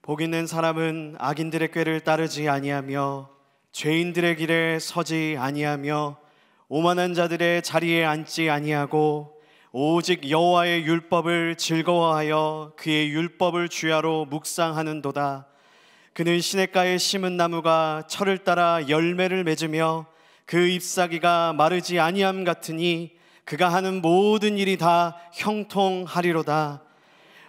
복 있는 사람은 악인들의 꾀를 따르지 아니하며 죄인들의 길에 서지 아니하며 오만한 자들의 자리에 앉지 아니하고 오직 여호와의 율법을 즐거워하여 그의 율법을 주야로 묵상하는도다. 그는 시냇가에 심은 나무가 철을 따라 열매를 맺으며 그 잎사귀가 마르지 아니함 같으니 그가 하는 모든 일이 다 형통하리로다.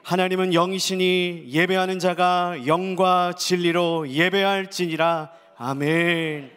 하나님은 영이시니 예배하는 자가 영과 진리로 예배할지니라. 아멘.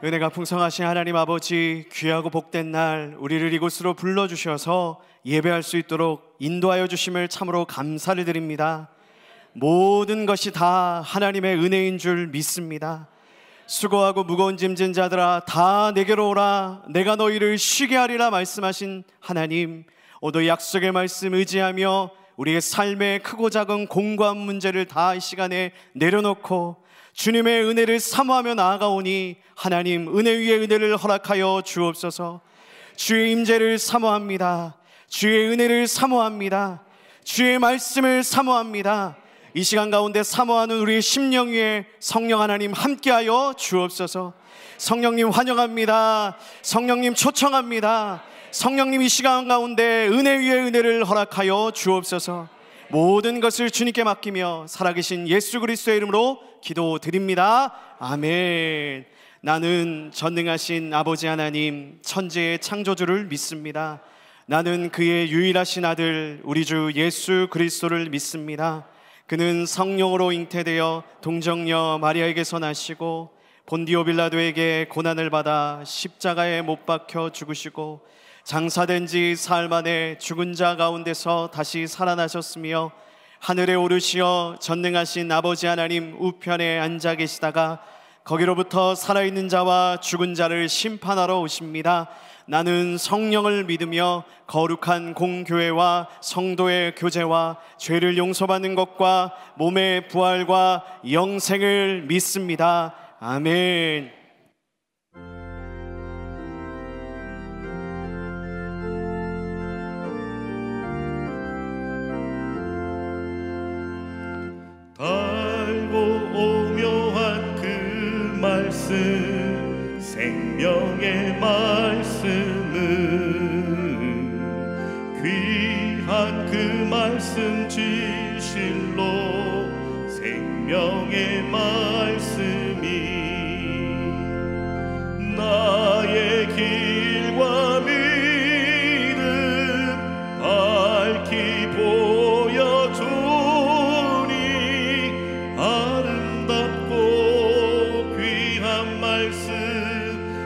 은혜가 풍성하신 하나님 아버지, 귀하고 복된 날 우리를 이곳으로 불러주셔서 예배할 수 있도록 인도하여 주심을 참으로 감사를 드립니다. 모든 것이 다 하나님의 은혜인 줄 믿습니다. 수고하고 무거운 짐진 자들아 다 내게로 오라, 내가 너희를 쉬게 하리라 말씀하신 하나님, 오늘 약속의 말씀 의지하며 우리의 삶의 크고 작은 공고한 문제를 다 이 시간에 내려놓고 주님의 은혜를 사모하며 나아가오니 하나님 은혜 위에 은혜를 허락하여 주옵소서. 주의 임재를 사모합니다. 주의 은혜를 사모합니다. 주의 말씀을 사모합니다. 이 시간 가운데 사모하는 우리의 심령 위에 성령 하나님 함께하여 주옵소서. 성령님 환영합니다. 성령님 초청합니다. 성령님 이 시간 가운데 은혜 위에 은혜를 허락하여 주옵소서. 모든 것을 주님께 맡기며 살아계신 예수 그리스도의 이름으로 기도드립니다. 아멘. 나는 전능하신 아버지 하나님 천지의 창조주를 믿습니다. 나는 그의 유일하신 아들 우리 주 예수 그리스도를 믿습니다. 그는 성령으로 잉태되어 동정녀 마리아에게서 나시고 본디오 빌라도에게 고난을 받아 십자가에 못 박혀 죽으시고 장사된 지 사흘 만에 죽은 자 가운데서 다시 살아나셨으며 하늘에 오르시어 전능하신 아버지 하나님 우편에 앉아 계시다가 거기로부터 살아있는 자와 죽은 자를 심판하러 오십니다. 나는 성령을 믿으며 거룩한 공교회와 성도의 교제와 죄를 용서받는 것과 몸의 부활과 영생을 믿습니다. 아멘. 달고 오묘한 그 말씀, 생명의 말씀은 귀한 그 말씀 진실로 생명의 말씀이 나의 길과 믿음 밝히 보여주니 아름답고 귀한 말씀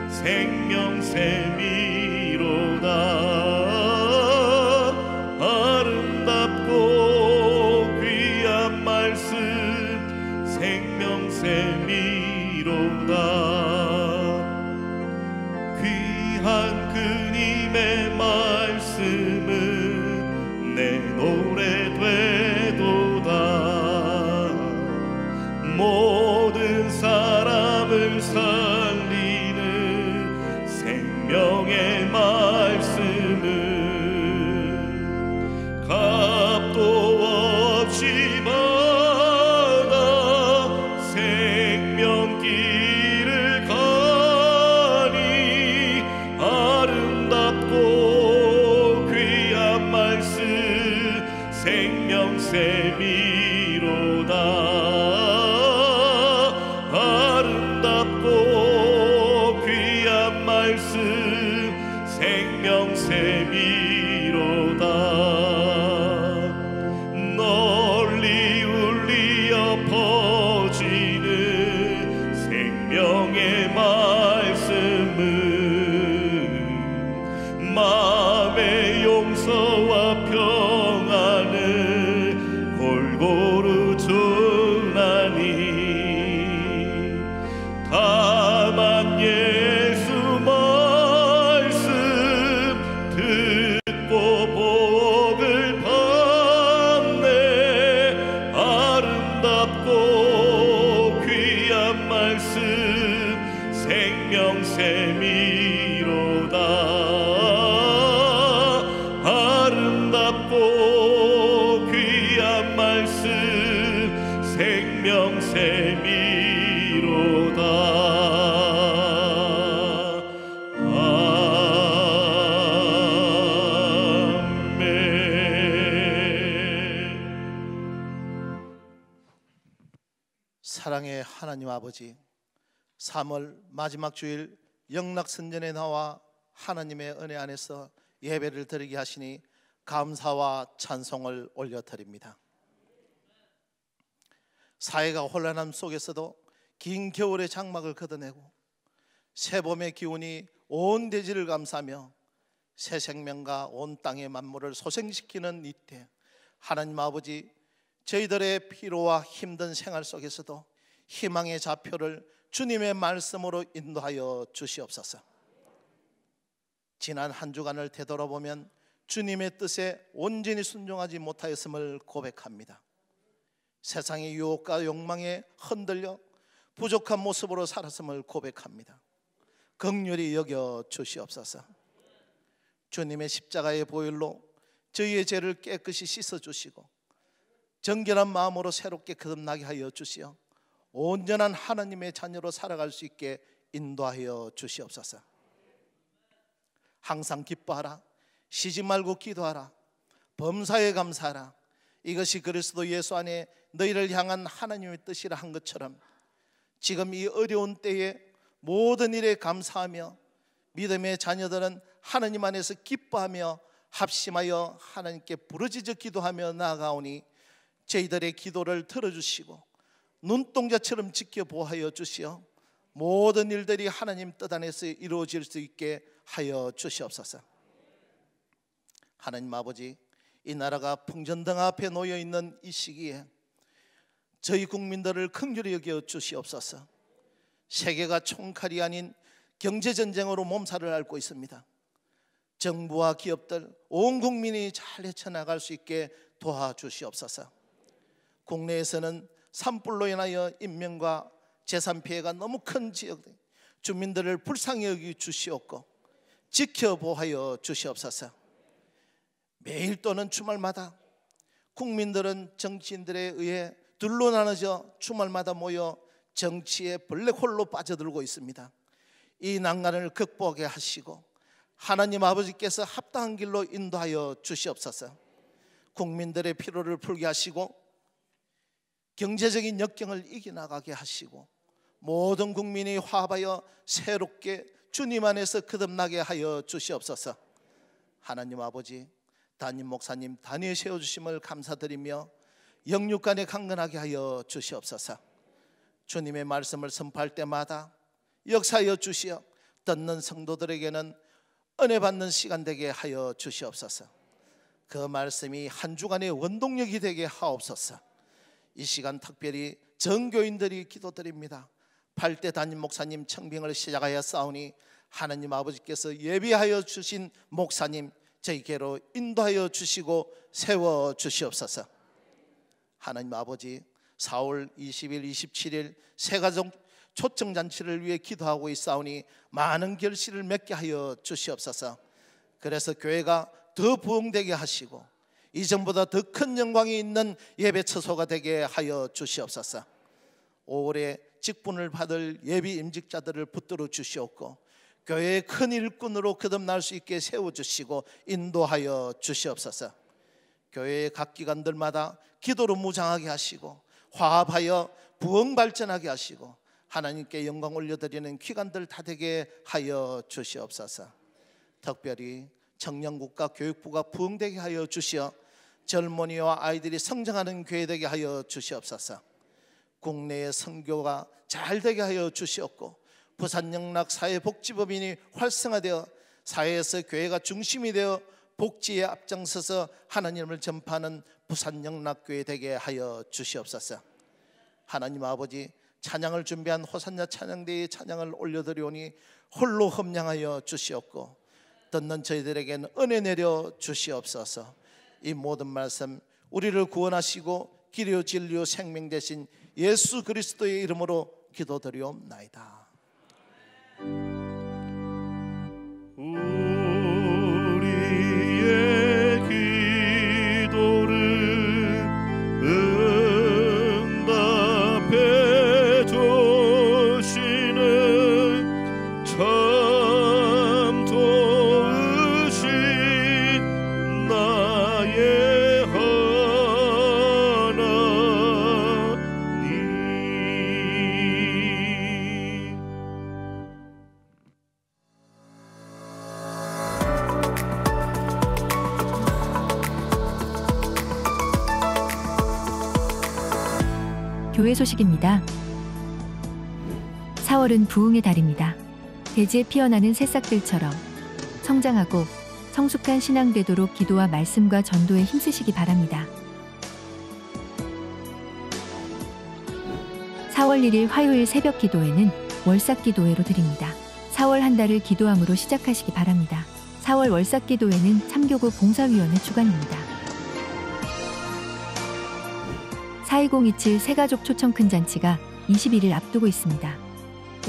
생명샘이로다. 아름답고 귀한 말씀 생명샘이로다. 귀한 그님의 말씀은 내 노래 되도다. 모든 사람을 살리는 생명의 말씀은 값도 없이 받아 생명길을 가니 아름답고 귀한 말씀 생명샘이로다. 아름답고 귀한 말씀 생명샘이로다. 널리 울리어 퍼지는 생명의 말씀은 사랑의 하나님 아버지, 3월 마지막 주일 영락선전에 나와 하나님의 은혜 안에서 예배를 드리게 하시니 감사와 찬송을 올려드립니다. 사회가 혼란함 속에서도 긴 겨울의 장막을 걷어내고 새봄의 기운이 온 대지를 감싸며 새 생명과 온 땅의 만물을 소생시키는 이때, 하나님 아버지, 저희들의 피로와 힘든 생활 속에서도 희망의 좌표를 주님의 말씀으로 인도하여 주시옵소서. 지난 한 주간을 되돌아보면 주님의 뜻에 온전히 순종하지 못하였음을 고백합니다. 세상의 유혹과 욕망에 흔들려 부족한 모습으로 살았음을 고백합니다. 긍휼히 여겨 주시옵소서. 주님의 십자가의 보혈로 저희의 죄를 깨끗이 씻어주시고 정결한 마음으로 새롭게 거듭나게 하여 주시어 온전한 하나님의 자녀로 살아갈 수 있게 인도하여 주시옵소서. 항상 기뻐하라, 쉬지 말고 기도하라, 범사에 감사하라, 이것이 그리스도 예수 안에 너희를 향한 하나님의 뜻이라 한 것처럼 지금 이 어려운 때에 모든 일에 감사하며 믿음의 자녀들은 하나님 안에서 기뻐하며 합심하여 하나님께 부르짖어 기도하며 나아가오니 저희들의 기도를 들어주시고 눈동자처럼 지켜보하여 주시어 모든 일들이 하나님 뜻 안에서 이루어질 수 있게 하여 주시옵소서. 하나님 아버지, 이 나라가 풍전등 앞에 놓여 있는 이 시기에 저희 국민들을 긍휼히 여겨 주시옵소서. 세계가 총칼이 아닌 경제전쟁으로 몸살을 앓고 있습니다. 정부와 기업들, 온 국민이 잘 헤쳐나갈 수 있게 도와주시옵소서. 국내에서는 산불로 인하여 인명과 재산 피해가 너무 큰 지역 주민들을 불쌍히 여기 주시옵고 지켜보하여 주시옵소서. 매일 또는 주말마다 국민들은 정치인들에 의해 둘로 나눠져 주말마다 모여 정치의 블랙홀로 빠져들고 있습니다. 이 난간을 극복하게 하시고 하나님 아버지께서 합당한 길로 인도하여 주시옵소서. 국민들의 피로를 풀게 하시고 경제적인 역경을 이겨나가게 하시고 모든 국민이 화합하여 새롭게 주님 안에서 거듭나게 하여 주시옵소서. 하나님 아버지, 담임 목사님 단위에 세워주심을 감사드리며 영육간에 강건하게 하여 주시옵소서. 주님의 말씀을 선포할 때마다 역사하여 주시어 듣는 성도들에게는 은혜 받는 시간 되게 하여 주시옵소서. 그 말씀이 한 주간의 원동력이 되게 하옵소서. 이 시간 특별히 전교인들이 기도드립니다. 8대 담임 목사님 청빙을 시작하여 싸우니 하나님 아버지께서 예비하여 주신 목사님 저희께로 인도하여 주시고 세워 주시옵소서. 하나님 아버지, 4월 20일, 27일 새가족 초청잔치를 위해 기도하고 있사오니 많은 결실을 맺게 하여 주시옵소서. 그래서 교회가 더 부흥되게 하시고 이전보다 더 큰 영광이 있는 예배 처소가 되게 하여 주시옵소서. 5월에 직분을 받을 예비 임직자들을 붙들어 주시옵고 교회의 큰 일꾼으로 거듭날 수 있게 세워주시고 인도하여 주시옵소서. 교회의 각 기관들마다 기도로 무장하게 하시고 화합하여 부흥 발전하게 하시고 하나님께 영광 올려드리는 기관들 다 되게 하여 주시옵소서. 특별히 청년국과 교육부가 부흥되게 하여 주시어 젊은이와 아이들이 성장하는 교회 되게 하여 주시옵소서. 국내의 선교가 잘 되게 하여 주시옵고 부산영락사회복지법인이 활성화되어 사회에서 교회가 중심이 되어 복지에 앞장서서 하나님을 전파하는 부산영락교회 되게 하여 주시옵소서. 하나님 아버지, 찬양을 준비한 호산나 찬양대의 찬양을 올려드리오니 홀로 험량하여 주시옵고 듣는 저희들에게는 은혜 내려 주시옵소서. 이 모든 말씀 우리를 구원하시고 길이요 진리요 생명 되신 예수 그리스도의 이름으로 기도드리옵나이다. 우리의 기도를 응답해 주시는 참 도우신 나의 하나님, 교회 소식입니다. 4월은 부흥의 달입니다. 대지에 피어나는 새싹들처럼 성장하고 성숙한 신앙 되도록 기도와 말씀과 전도에 힘쓰시기 바랍니다. 4월 1일 화요일 새벽 기도회는 월삭 기도회로 드립니다. 4월 한 달을 기도함으로 시작하시기 바랍니다. 4월 월삭 기도회는 참교구 봉사위원회 주관입니다. 42027 새가족 초청 큰잔치가 21일 앞두고 있습니다.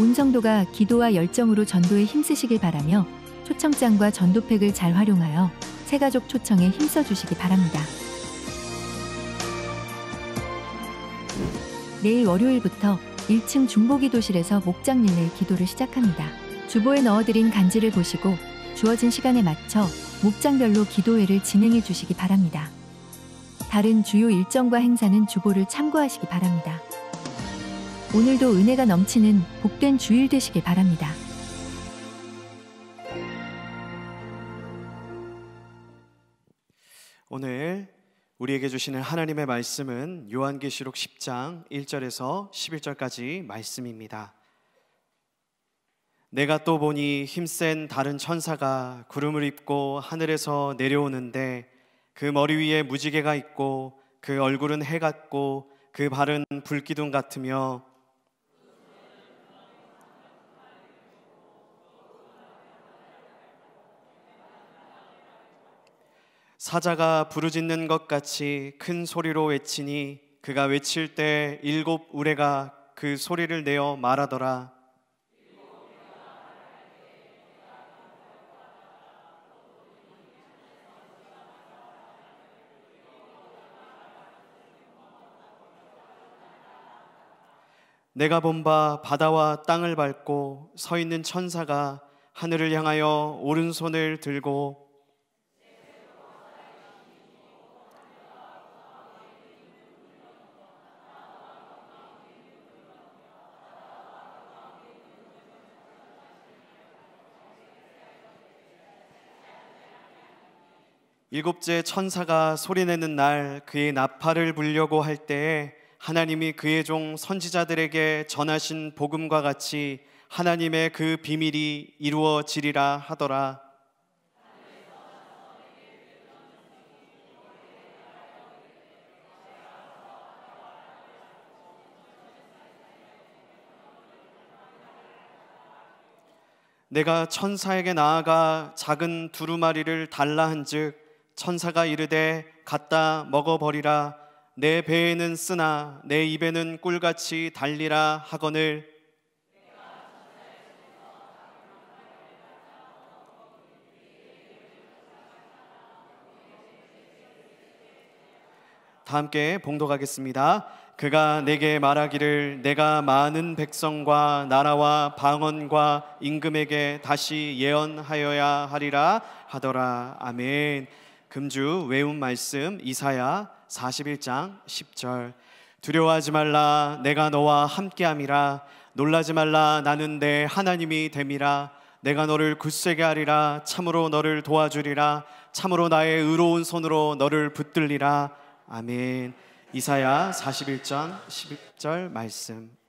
온 성도가 기도와 열정으로 전도에 힘쓰시길 바라며 초청장과 전도팩을 잘 활용하여 새가족 초청에 힘써 주시기 바랍니다. 내일 월요일부터 1층 중보기도실에서 목장 릴레이 기도를 시작합니다. 주보에 넣어드린 간지를 보시고 주어진 시간에 맞춰 목장별로 기도회를 진행해 주시기 바랍니다. 다른 주요 일정과 행사는 주보를 참고하시기 바랍니다. 오늘도 은혜가 넘치는 복된 주일 되시길 바랍니다. 오늘 우리에게 주시는 하나님의 말씀은 요한계시록 10장 1절에서 11절까지 말씀입니다. 내가 또 보니 힘센 다른 천사가 구름을 입고 하늘에서 내려오는데 그 머리 위에 무지개가 있고 그 얼굴은 해 같고 그 발은 불기둥 같으며 사자가 부르짖는 것 같이 큰 소리로 외치니 그가 외칠 때 7 우레가 그 소리를 내어 말하더라. 내가 본 바 바다와 땅을 밟고 서 있는 천사가 하늘을 향하여 오른손을 들고 일곱째 천사가 소리내는 날 그의 나팔을 불려고 할 때에 하나님이 그의 종 선지자들에게 전하신 복음과 같이 하나님의 그 비밀이 이루어지리라 하더라. 내가 천사에게 나아가 작은 두루마리를 달라 한즉 천사가 이르되 갖다 먹어버리라. 내 배에는 쓰나 내 입에는 꿀같이 달리라 하거늘. 다 함께 봉독하겠습니다. 그가 내게 말하기를 내가 많은 백성과 나라와 방언과 임금에게 다시 예언하여야 하리라 하더라. 아멘. 금주 외운 말씀 이사야 41장 10절. 두려워하지 말라 내가 너와 함께함이라. 놀라지 말라 나는 내 하나님이 됨이라. 내가 너를 굳세게 하리라. 참으로 너를 도와주리라. 참으로 나의 의로운 손으로 너를 붙들리라. 아멘. 이사야 41장 10절 말씀.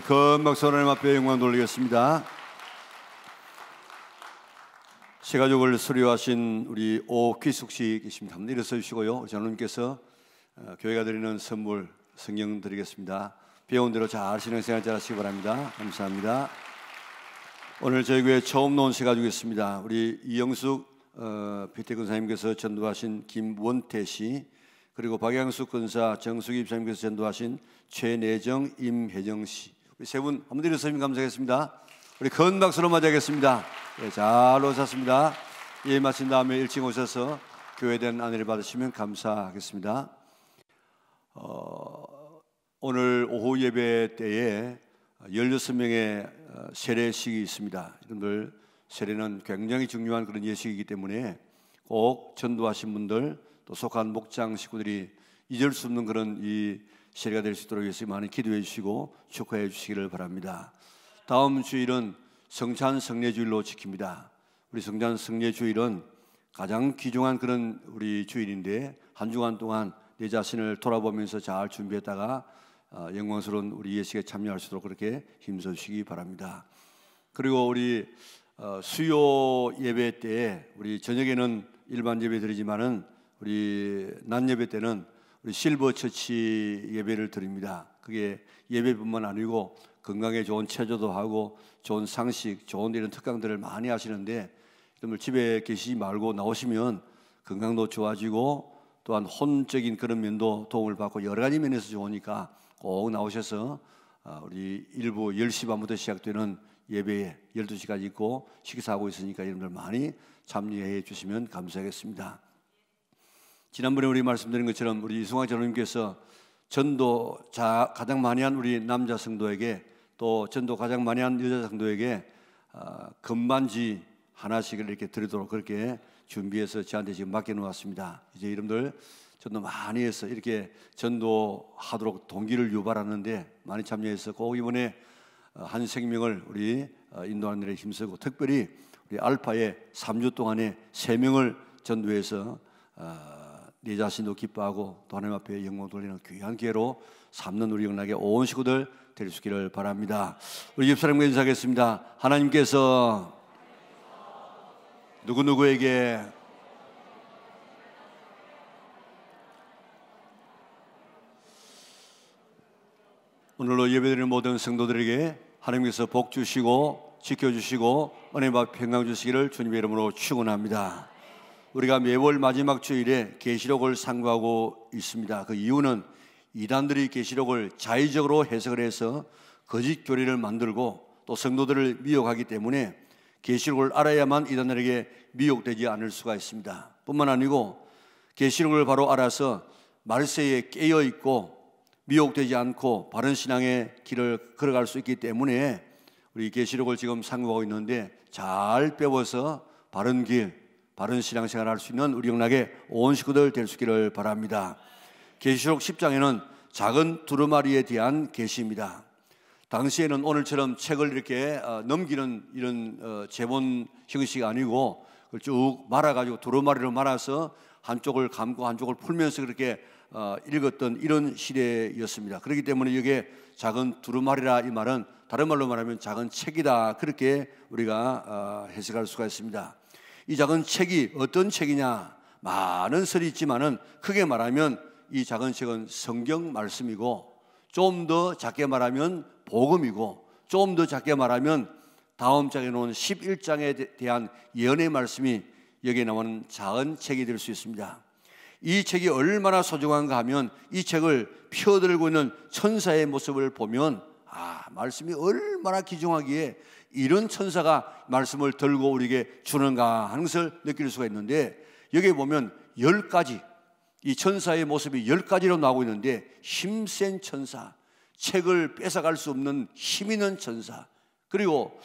큰 박수 하나님 앞에 영광 돌리겠습니다. 새 가족을 수료하신 우리 오귀숙 씨 계십니다. 한번 일어서 주시고요. 장로님께서 교회가 드리는 선물 성경 드리겠습니다. 배운 대로 잘 신앙생활 잘하시기 바랍니다. 감사합니다. 오늘 저희 교회 처음 나온 새 가족이 있습니다. 우리 이영숙 피태 근사님께서 전도하신 김원태 씨, 그리고 박양숙 근사, 정숙 입사님께서 전도하신 최내정, 임혜정 씨, 우리 세 분 한번 일어서 감사하겠습니다. 우리 큰 박수로 맞이하겠습니다. 네, 잘 오셨습니다. 예, 마친 다음에 1층 오셔서 교회에 대한 안내를 받으시면 감사하겠습니다. 오늘 오후 예배 때에 16명의 세례식이 있습니다. 여러분들 세례는 굉장히 중요한 그런 예식이기 때문에 꼭 전도하신 분들 또 속한 목장 식구들이 잊을 수 없는 그런 이 세례가 될 수 있도록 위해서 많이 기도해 주시고 축하해 주시기를 바랍니다. 다음 주일은 성찬 성례주일로 지킵니다. 우리 성찬 성례주일은 가장 귀중한 그런 우리 주일인데 한 주간 동안 내 자신을 돌아보면서 잘 준비했다가 영광스러운 우리 예식에 참여할 수 있도록 그렇게 힘써 주시기 바랍니다. 그리고 우리 수요 예배 때 우리 저녁에는 일반 예배 드리지만은 우리 낮 예배 때는 우리 실버 처치 예배를 드립니다. 그게 예배뿐만 아니고 건강에 좋은 체조도 하고 좋은 상식, 좋은 이런 특강들을 많이 하시는데 여러분 집에 계시지 말고 나오시면 건강도 좋아지고 또한 혼적인 그런 면도 도움을 받고 여러 가지 면에서 좋으니까 꼭 나오셔서 우리 일부 10시 반부터 시작되는 예배에 12시까지 있고 식사하고 있으니까 여러분들 많이 참여해 주시면 감사하겠습니다. 지난번에 우리 말씀드린 것처럼 우리 이승환 장로님께서 전도 가장 많이 한 우리 남자 성도에게 또 전도 가장 많이 한 여자 성도에게 금반지 하나씩 이렇게 드리도록 그렇게 준비해서 저한테 지금 맡겨놓았습니다. 이제 여러분들 전도 많이 해서 이렇게 전도하도록 동기를 유발하는데 많이 참여해서 꼭 이번에 한 생명을 우리 인도하는 일에 힘쓰고 특별히 우리 알파에 3주 동안에 3명을 전도해서 내 자신도 기뻐하고 또 하나님 앞에 영광 돌리는 귀한 기회로 삼는 우리 영락의 온 식구들 될 수 있기를 바랍니다. 우리 집사람과 인사하겠습니다. 하나님께서 누구누구에게 오늘로 예배드리는 모든 성도들에게 하나님께서 복 주시고 지켜주시고 은혜와 평강 주시기를 주님의 이름으로 축원합니다. 우리가 매월 마지막 주일에 계시록을 상고하고 있습니다. 그 이유는 이단들이 계시록을 자의적으로 해석을 해서 거짓 교리를 만들고 또 성도들을 미혹하기 때문에 계시록을 알아야만 이단들에게 미혹되지 않을 수가 있습니다. 뿐만 아니고 계시록을 바로 알아서 말세에 깨어있고 미혹되지 않고 바른 신앙의 길을 걸어갈 수 있기 때문에 우리 계시록을 지금 상고하고 있는데 잘 배워서 바른 길, 바른 신앙생활을 할 수 있는 우리 영락의 온 식구들 될 수 있기를 바랍니다. 계시록 10장에는 작은 두루마리에 대한 계시입니다. 당시에는 오늘처럼 책을 이렇게 넘기는 이런 제본 형식이 아니고 그걸 쭉 말아가지고 두루마리로 말아서 한쪽을 감고 한쪽을 풀면서 그렇게 읽었던 이런 시대였습니다. 그렇기 때문에 이게 작은 두루마리라 이 말은 다른 말로 말하면 작은 책이다 그렇게 우리가 해석할 수가 있습니다. 이 작은 책이 어떤 책이냐 많은 설이 있지만은 크게 말하면 이 작은 책은 성경 말씀이고 좀 더 작게 말하면 복음이고 좀 더 작게 말하면 다음 장에 놓은 11장에 대한 예언의 말씀이 여기에 나오는 작은 책이 될 수 있습니다. 이 책이 얼마나 소중한가 하면 이 책을 펴들고 있는 천사의 모습을 보면 말씀이 얼마나 귀중하기에 이런 천사가 말씀을 들고 우리에게 주는가 하는 것을 느낄 수가 있는데 여기에 보면 10가지 이 천사의 모습이 10가지로 나오고 있는데 힘센 천사, 책을 뺏어갈 수 없는 힘 있는 천사, 그리고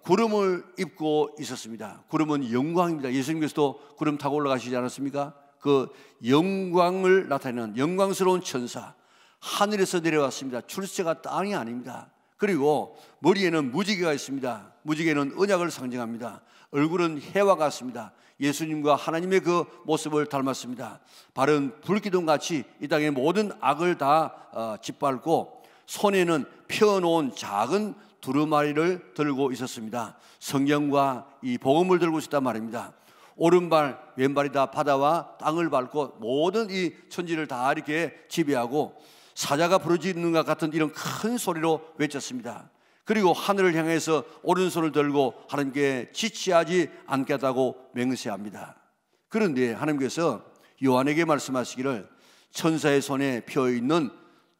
구름을 입고 있었습니다. 구름은 영광입니다. 예수님께서도 구름 타고 올라가시지 않았습니까? 그 영광을 나타내는 영광스러운 천사, 하늘에서 내려왔습니다. 출세가 땅이 아닙니다. 그리고 머리에는 무지개가 있습니다. 무지개는 언약을 상징합니다. 얼굴은 해와 같습니다. 예수님과 하나님의 그 모습을 닮았습니다. 발은 불기둥같이 이 땅의 모든 악을 다 짓밟고 손에는 펴놓은 작은 두루마리를 들고 있었습니다. 성경과 이 복음을 들고 있었단 말입니다. 오른발 왼발이 다 바다와 땅을 밟고 모든 이 천지를 다 이렇게 지배하고 사자가 부르짖는 것 같은 이런 큰 소리로 외쳤습니다. 그리고 하늘을 향해서 오른손을 들고 하나님께 지체하지 않겠다고 맹세합니다. 그런데 하나님께서 요한에게 말씀하시기를 천사의 손에 펴있는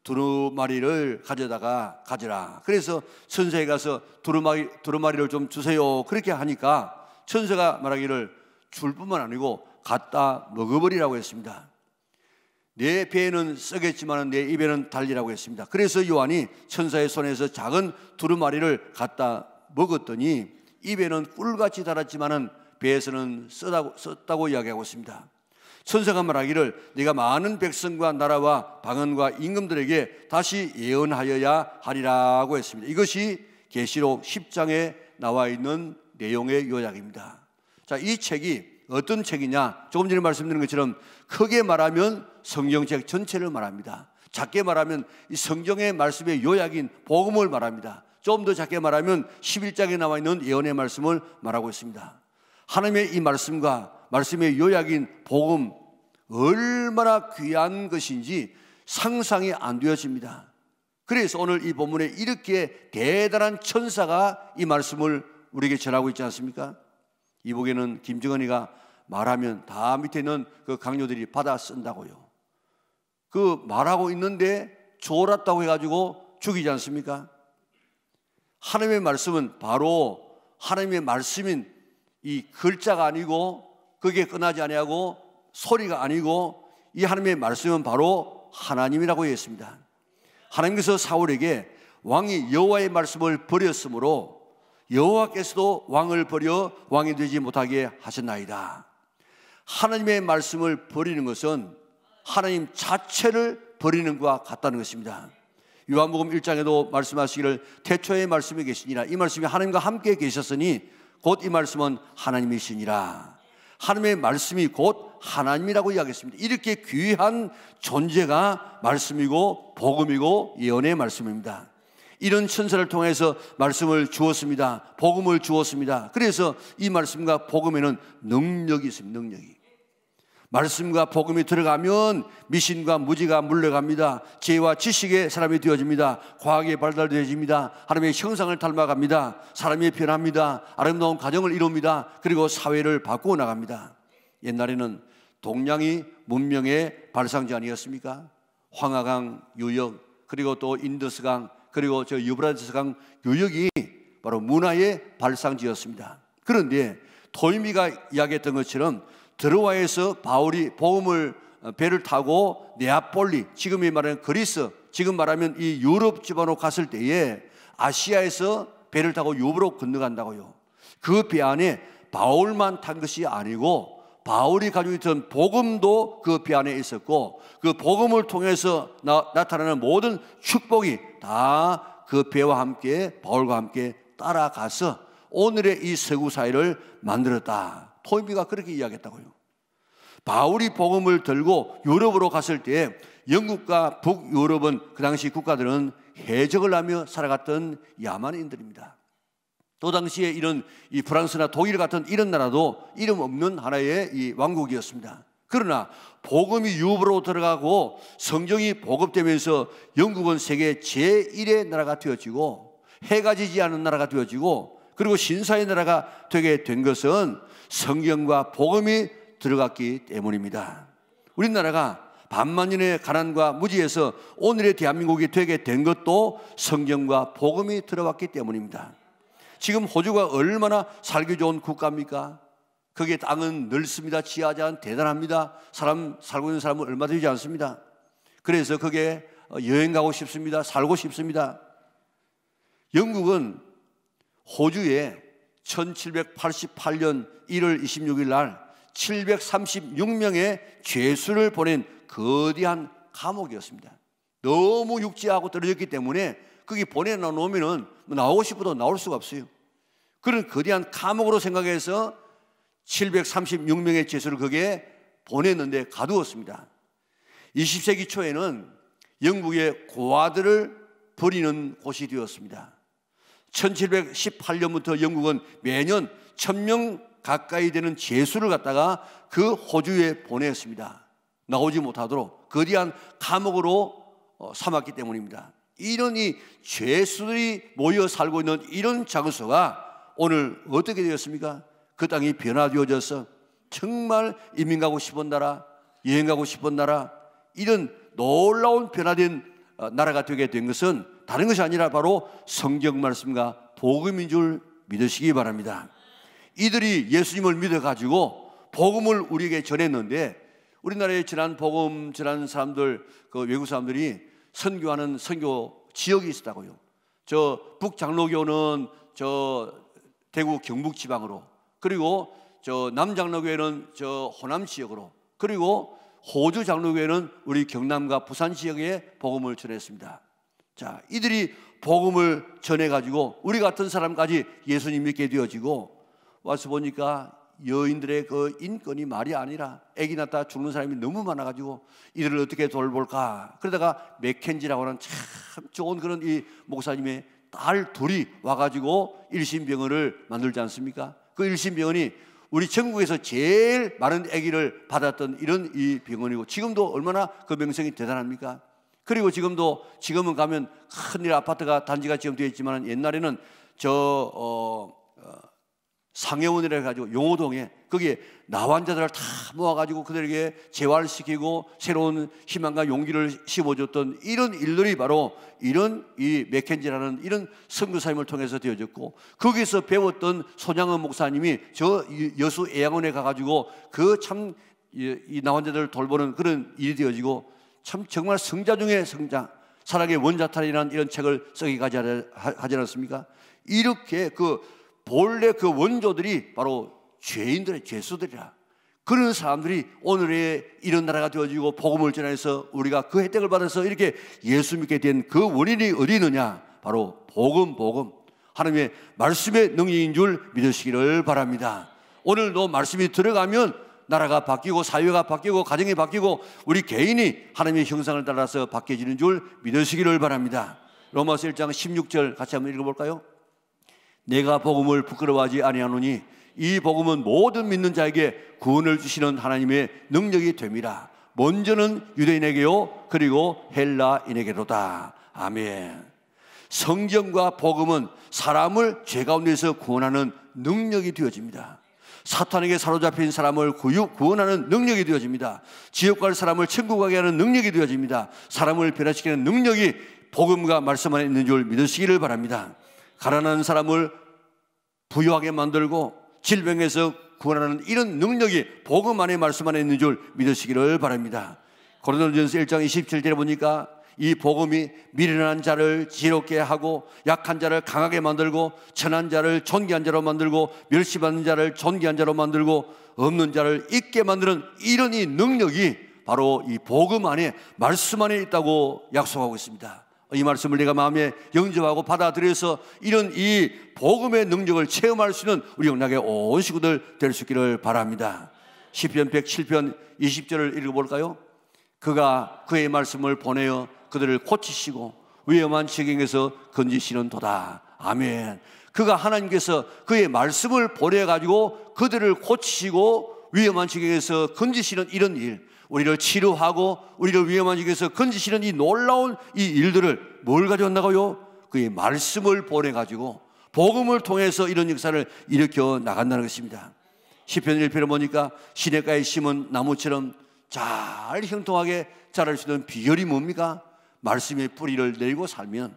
두루마리를 가져라. 그래서 천사에 가서 두루마리를 좀 주세요. 그렇게 하니까 천사가 말하기를 줄 뿐만 아니고 갖다 먹어버리라고 했습니다. 내 배에는 썩겠지만 내 입에는 달리라고 했습니다. 그래서 요한이 천사의 손에서 작은 두루마리를 갖다 먹었더니 입에는 꿀같이 달았지만 배에서는 썼다고 이야기하고 있습니다. 천사가 말하기를 네가 많은 백성과 나라와 방언과 임금들에게 다시 예언하여야 하리라고 했습니다. 이것이 계시록 10장에 나와 있는 내용의 요약입니다. 자, 이 책이 어떤 책이냐? 조금 전에 말씀드린 것처럼 크게 말하면 성경책 전체를 말합니다. 작게 말하면 이 성경의 말씀의 요약인 복음을 말합니다. 좀 더 작게 말하면 11장에 나와 있는 예언의 말씀을 말하고 있습니다. 하나님의 이 말씀과 말씀의 요약인 복음, 얼마나 귀한 것인지 상상이 안 되어집니다. 그래서 오늘 이 본문에 이렇게 대단한 천사가 이 말씀을 우리에게 전하고 있지 않습니까? 이복에는 김정은이가 말하면 다 밑에 있는 그 강요들이 받아 쓴다고요. 그 말하고 있는데 졸았다고 해가지고 죽이지 않습니까? 하나님의 말씀은 바로 하나님의 말씀인 이 글자가 아니고 그게 끝나지 아니하고 소리가 아니고 이 하나님의 말씀은 바로 하나님이라고 했습니다. 하나님께서 사울에게 왕이 여호와의 말씀을 버렸으므로 여호와께서도 왕을 버려 왕이 되지 못하게 하셨나이다. 하나님의 말씀을 버리는 것은 하나님 자체를 버리는 것과 같다는 것입니다. 요한복음 1장에도 말씀하시기를 태초에 말씀이 계시니라. 이 말씀이 하나님과 함께 계셨으니 곧 이 말씀은 하나님이시니라. 하나님의 말씀이 곧 하나님이라고 이야기했습니다. 이렇게 귀한 존재가 말씀이고 복음이고 예언의 말씀입니다. 이런 천사를 통해서 말씀을 주었습니다. 복음을 주었습니다. 그래서 이 말씀과 복음에는 능력이 있습니다. 능력이. 말씀과 복음이 들어가면 미신과 무지가 물러갑니다. 지혜와 지식의 사람이 되어집니다. 과학이 발달되어집니다. 하나님의 형상을 닮아갑니다. 사람이 변합니다. 아름다운 가정을 이룹니다. 그리고 사회를 바꾸어 나갑니다. 옛날에는 동양이 문명의 발상지 아니었습니까? 황하강 유역, 그리고 또 인더스강, 그리고 저 유브라데스강 유역이 바로 문화의 발상지였습니다. 그런데 토이미가 이야기했던 것처럼 드로아에서 바울이 복음을 배를 타고 네아폴리, 지금이 말하는 그리스, 지금 말하면 이 유럽 지방으로 갔을 때에 아시아에서 배를 타고 유럽으로 건너간다고요. 그 배 안에 바울만 탄 것이 아니고 바울이 가지고 있던 복음도 그 배 안에 있었고 그 복음을 통해서 나타나는 모든 축복이 다 그 배와 함께 바울과 함께 따라가서 오늘의 이 서구 사회를 만들었다. 토이미가 그렇게 이야기했다고요. 바울이 복음을 들고 유럽으로 갔을 때 영국과 북유럽은 그 당시 국가들은 해적을 하며 살아갔던 야만인들입니다. 또 당시에 이런 이 프랑스나 독일 같은 이런 나라도 이름 없는 하나의 이 왕국이었습니다. 그러나 복음이 유럽으로 들어가고 성경이 보급되면서 영국은 세계 제1의 나라가 되어지고 해가 지지 않은 나라가 되어지고 그리고 신사의 나라가 되게 된 것은 성경과 복음이 들어갔기 때문입니다. 우리나라가 반만년의 가난과 무지에서 오늘의 대한민국이 되게 된 것도 성경과 복음이 들어왔기 때문입니다. 지금 호주가 얼마나 살기 좋은 국가입니까? 거기에 땅은 넓습니다. 지하지 않은 대단합니다. 사람 살고 있는 사람은 얼마 되지 않습니다. 그래서 거기에 여행 가고 싶습니다. 살고 싶습니다. 영국은 호주에 1788년 1월 26일 날 736명의 죄수를 보낸 거대한 감옥이었습니다. 너무 육지하고 떨어졌기 때문에 거기 보내놓으면 나오고 싶어도 나올 수가 없어요. 그런 거대한 감옥으로 생각해서 736명의 죄수를 거기에 보냈는데 가두었습니다. 20세기 초에는 영국의 고아들을 버리는 곳이 되었습니다. 1718년부터 영국은 매년 1000명 가까이 되는 죄수를 갖다가 그 호주에 보냈습니다. 나오지 못하도록 거대한 감옥으로 삼았기 때문입니다. 이런 이 죄수들이 모여 살고 있는 이런 장소가 오늘 어떻게 되었습니까? 그 땅이 변화되어져서 정말 이민 가고 싶은 나라, 여행 가고 싶은 나라, 이런 놀라운 변화된 나라가 되게 된 것은 다른 것이 아니라 바로 성경 말씀과 복음인 줄 믿으시기 바랍니다. 이들이 예수님을 믿어가지고 복음을 우리에게 전했는데, 우리나라에 지난 복음 전한 사람들, 그 외국 사람들이 선교하는 선교 지역이 있었다고요. 저 북장로교는 저 대구 경북 지방으로, 그리고 저 남장로교회는 저 호남 지역으로, 그리고 호주 장로교회는 우리 경남과 부산 지역에 복음을 전했습니다. 자, 이들이 복음을 전해가지고 우리 같은 사람까지 예수님 믿게 되어지고, 와서 보니까 여인들의 그 인권이 말이 아니라 아기 낳다 죽는 사람이 너무 많아가지고 이들을 어떻게 돌볼까. 그러다가 맥켄지라고 하는 참 좋은 그런 이 목사님의 딸 둘이 와가지고 일신병원을 만들지 않습니까? 그 일신병원이 우리 전국에서 제일 많은 아기를 받았던 이런 이 병원이고, 지금도 얼마나 그 명성이 대단합니까? 그리고 지금은 가면 큰일 아파트가 단지가 지금 되어 있지만, 옛날에는 상해원이라 해가지고 용호동에 거기에 나환자들을 다 모아가지고 그들에게 재활시키고 새로운 희망과 용기를 심어줬던 이런 일들이 바로 이런 이 맥켄지라는 이런 선교사님을 통해서 되어졌고, 거기서 배웠던 손양은 목사님이 저 여수 애양원에 가가지고 그 참 이 나환자들을 돌보는 그런 일이 되어지고, 참 정말 성자 중에 성자, 사랑의 원자탄이라는 이런 책을 쓰기까지 하지 않았습니까? 이렇게 본래 그 원조들이 바로 죄인들의 죄수들이라. 그런 사람들이 오늘의 이런 나라가 되어지고 복음을 전해서 우리가 그 혜택을 받아서 이렇게 예수 믿게 된 그 원인이 어디 있느냐? 바로 복음, 하나님의 말씀의 능력인 줄 믿으시기를 바랍니다. 오늘도 말씀이 들어가면 나라가 바뀌고 사회가 바뀌고 가정이 바뀌고 우리 개인이 하나님의 형상을 따라서 바뀌어지는 줄 믿으시기를 바랍니다. 로마서 1장 16절 같이 한번 읽어볼까요? 내가 복음을 부끄러워하지 아니하노니 이 복음은 모든 믿는 자에게 구원을 주시는 하나님의 능력이 됨이라. 먼저는 유대인에게요, 그리고 헬라인에게로다. 아멘. 성경과 복음은 사람을 죄 가운데서 구원하는 능력이 되어집니다. 사탄에게 사로잡힌 사람을 구원하는 능력이 되어집니다. 지옥 갈 사람을 천국 가게 하는 능력이 되어집니다. 사람을 변화시키는 능력이 복음과 말씀 안에 있는 줄 믿으시기를 바랍니다. 가난한 사람을 부유하게 만들고 질병에서 구원하는 이런 능력이 복음 안에 말씀 안에 있는 줄 믿으시기를 바랍니다. 고린도전서 1장 27절에 보니까 이 복음이 미련한 자를 지혜롭게 하고 약한 자를 강하게 만들고 천한 자를 존귀한 자로 만들고 멸시받는 자를 존귀한 자로 만들고 없는 자를 있게 만드는 이런 이 능력이 바로 이 복음 안에 말씀 안에 있다고 약속하고 있습니다. 이 말씀을 내가 마음에 영접하고 받아들여서 이런 이 복음의 능력을 체험할 수 있는 우리 영락의 온 식구들 될 수 있기를 바랍니다. 시편 107편 20절을 읽어볼까요? 그가 그의 말씀을 보내어 그들을 고치시고 위험한 지경에서 건지시는 도다. 아멘. 그가 하나님께서 그의 말씀을 보내가지고 그들을 고치시고 위험한 지경에서 건지시는 이런 일, 우리를 치료하고 우리를 위험한 지경에서 건지시는 이 놀라운 이 일들을 뭘 가져왔나고요? 그의 말씀을 보내가지고 복음을 통해서 이런 역사를 일으켜 나간다는 것입니다. 시편 1편에 보니까 시냇가에 심은 나무처럼 잘 형통하게 자랄 수 있는 비결이 뭡니까? 말씀의 뿌리를 내리고 살면.